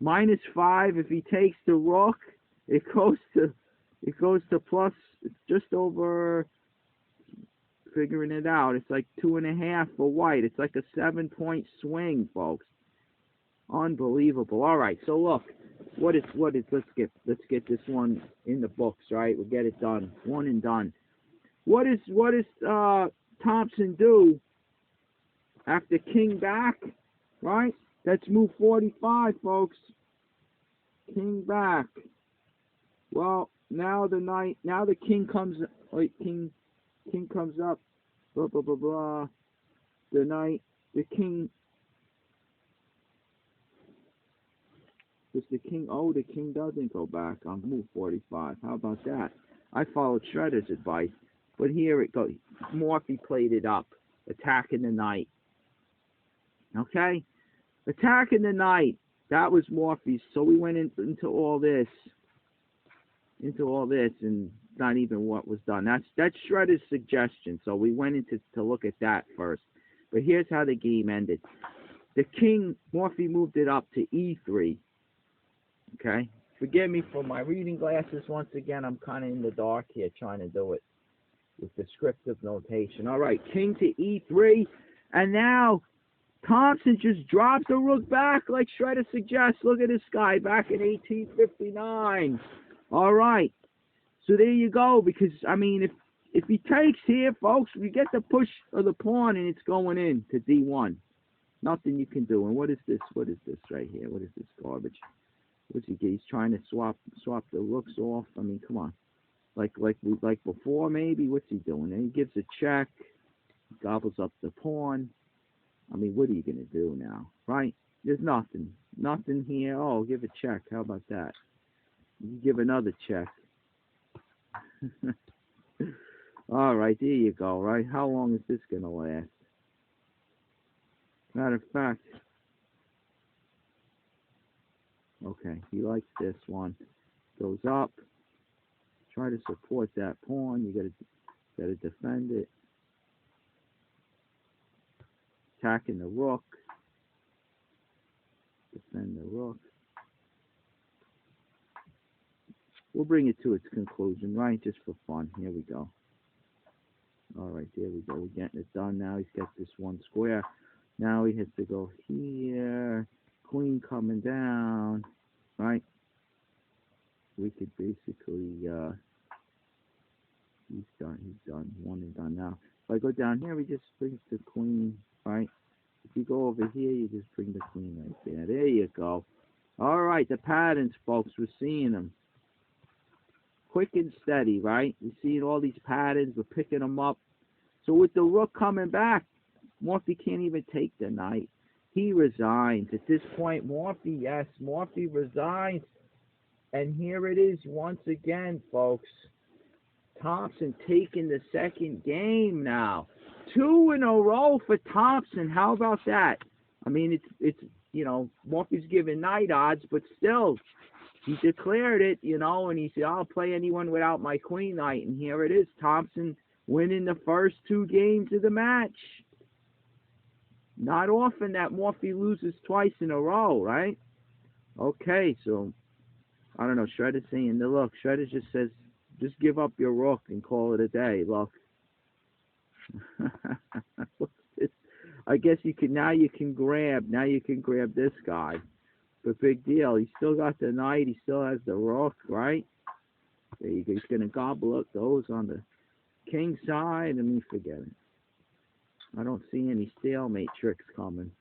-5 if he takes the rook, it goes to plus, it's just over, figuring it out, it's like 2.5 for white. It's like a 7-point swing, folks. Unbelievable. All right, so look, let's get this one in the books, right? We'll get it done, one and done. What does Thompson do after king back, right? That's move 45, folks. King back. Well, now the king comes. Wait, king comes up. Blah blah blah blah. The knight, the king. Does the king? Oh, the king doesn't go back on move 45. How about that? I followed Shredder's advice, but here it goes. Morphy played it up, attacking the knight. Okay, attacking the knight. That was Morphy's. So we went into all this, and not even what was done. That's Shredder's suggestion. So we went into to look at that first. But here's how the game ended. The king, Morphy moved it up to e3. Okay, forgive me for my reading glasses once again. I'm kind of in the dark here trying to do it with descriptive notation. All right, king to e3, and now Thompson just drops the rook back like Shredder suggests. Look at this guy back in 1859. All right. So there you go. Because, I mean, if he takes here, folks, we get the push of the pawn and it's going in to d1. Nothing you can do. And what is this? What is this right here? What is this garbage? What's he? He's trying to swap the rooks off. I mean, come on. Like before, maybe. What's he doing? And he gives a check. Gobbles up the pawn. I mean, what are you going to do now, right? There's nothing here. Oh, give a check. How about that? You give another check. All right, there you go, right? How long is this going to last? Matter of fact, okay, he likes this one. Goes up. Try to support that pawn. You got to defend it. Attacking the rook. Defend the rook. We'll bring it to its conclusion, right? Just for fun. Here we go. All right, there we go. We're getting it done now. He's got this one square. Now he has to go here. Queen coming down, right? We could basically, he's done. One and done now. If I go down here, we just bring the queen, right? If you go over here, you just bring the queen right there. There you go. All right, the patterns, folks, we're seeing them. Quick and steady, right? We're seeing all these patterns. We're picking them up. So with the rook coming back, Morphy can't even take the knight. He resigns. At this point, Morphy resigns. And here it is once again, folks. Thompson taking the second game now. 2 in a row for Thompson. How about that? I mean, it's you know, Morphy's giving knight odds, but still, he declared it, you know, and he said, I'll play anyone without my queen knight. And here it is, Thompson winning the first 2 games of the match. Not often that Morphy loses twice in a row, right? Okay, so, I don't know, Shredder's saying, look, Shredder just says, just give up your rook and call it a day, look. I guess you can now. You can grab this guy. But big deal. He still got the knight. He still has the rook, right? There you go. He's gonna gobble up those on the king side. Let me forget it. I don't see any stalemate tricks coming.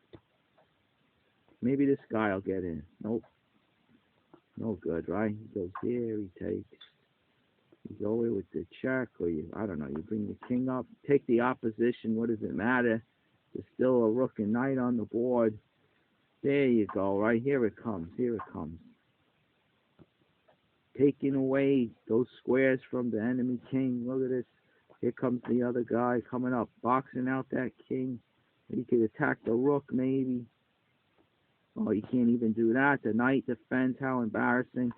Maybe this guy will get in. Nope. No good, right? He goes here. He takes. You go away with the check, or I don't know. You bring the king up. Take the opposition. What does it matter? There's still a rook and knight on the board. There you go, right? Here it comes. Here it comes. Taking away those squares from the enemy king. Look at this. Here comes the other guy coming up, boxing out that king. He could attack the rook, maybe. Oh, you can't even do that. The knight defends. How embarrassing.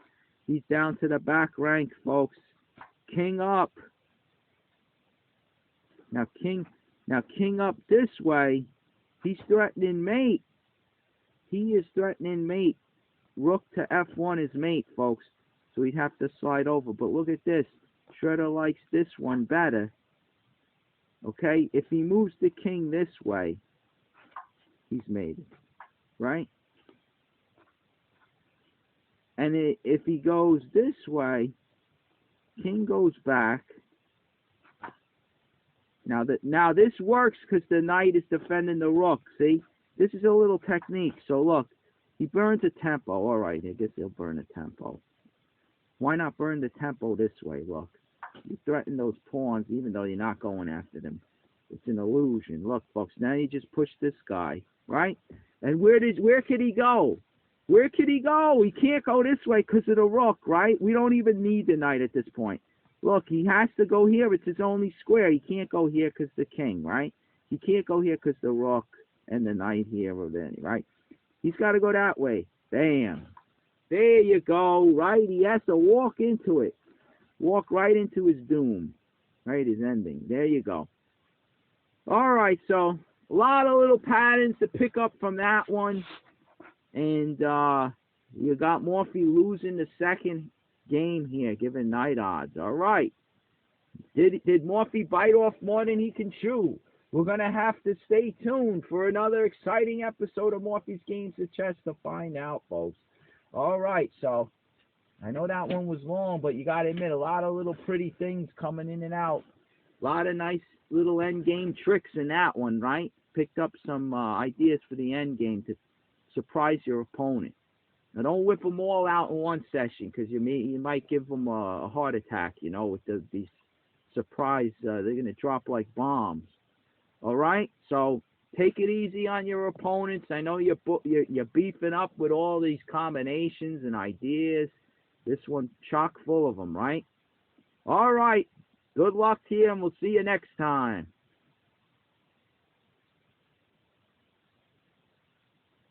He's down to the back rank, folks. King up. Now king up this way. He's threatening mate. He is threatening mate. Rook to F1 is mate, folks. So he'd have to slide over. But look at this. Shredder likes this one better. Okay? If he moves the king this way, he's made it. Right? And if he goes this way, king goes back. Now this works because the knight is defending the rook. See? This is a little technique. So look, he burns a tempo. All right, I guess he'll burn a tempo. Why not burn the tempo this way? Look, you threaten those pawns even though you're not going after them. It's an illusion. Look, folks, now you just push this guy, right? And where could he go? Where could he go? He can't go this way because of the rook, right? We don't even need the knight at this point. Look, he has to go here. It's his only square. He can't go here because the king, right? He can't go here because the rook and the knight here or then, right? He's got to go that way. Bam. There you go, right? He has to walk into it. Walk right into his doom, right? His ending. There you go. All right, so a lot of little patterns to pick up from that one. And you got Morphy losing the second game here, giving knight odds. All right. Did Morphy bite off more than he can chew? We're going to have to stay tuned for another exciting episode of Morphy's Games of Chess to find out, folks. All right, so I know that one was long, but you got to admit, a lot of little pretty things coming in and out. A lot of nice little end game tricks in that one, right? Picked up some ideas for the end game to surprise your opponent. Now, don't whip them all out in one session because you might give them a heart attack, you know, with these surprise. They're going to drop like bombs. All right? So take it easy on your opponents. I know you're beefing up with all these combinations and ideas. This one's chock full of them, right? All right. Good luck to you, and we'll see you next time.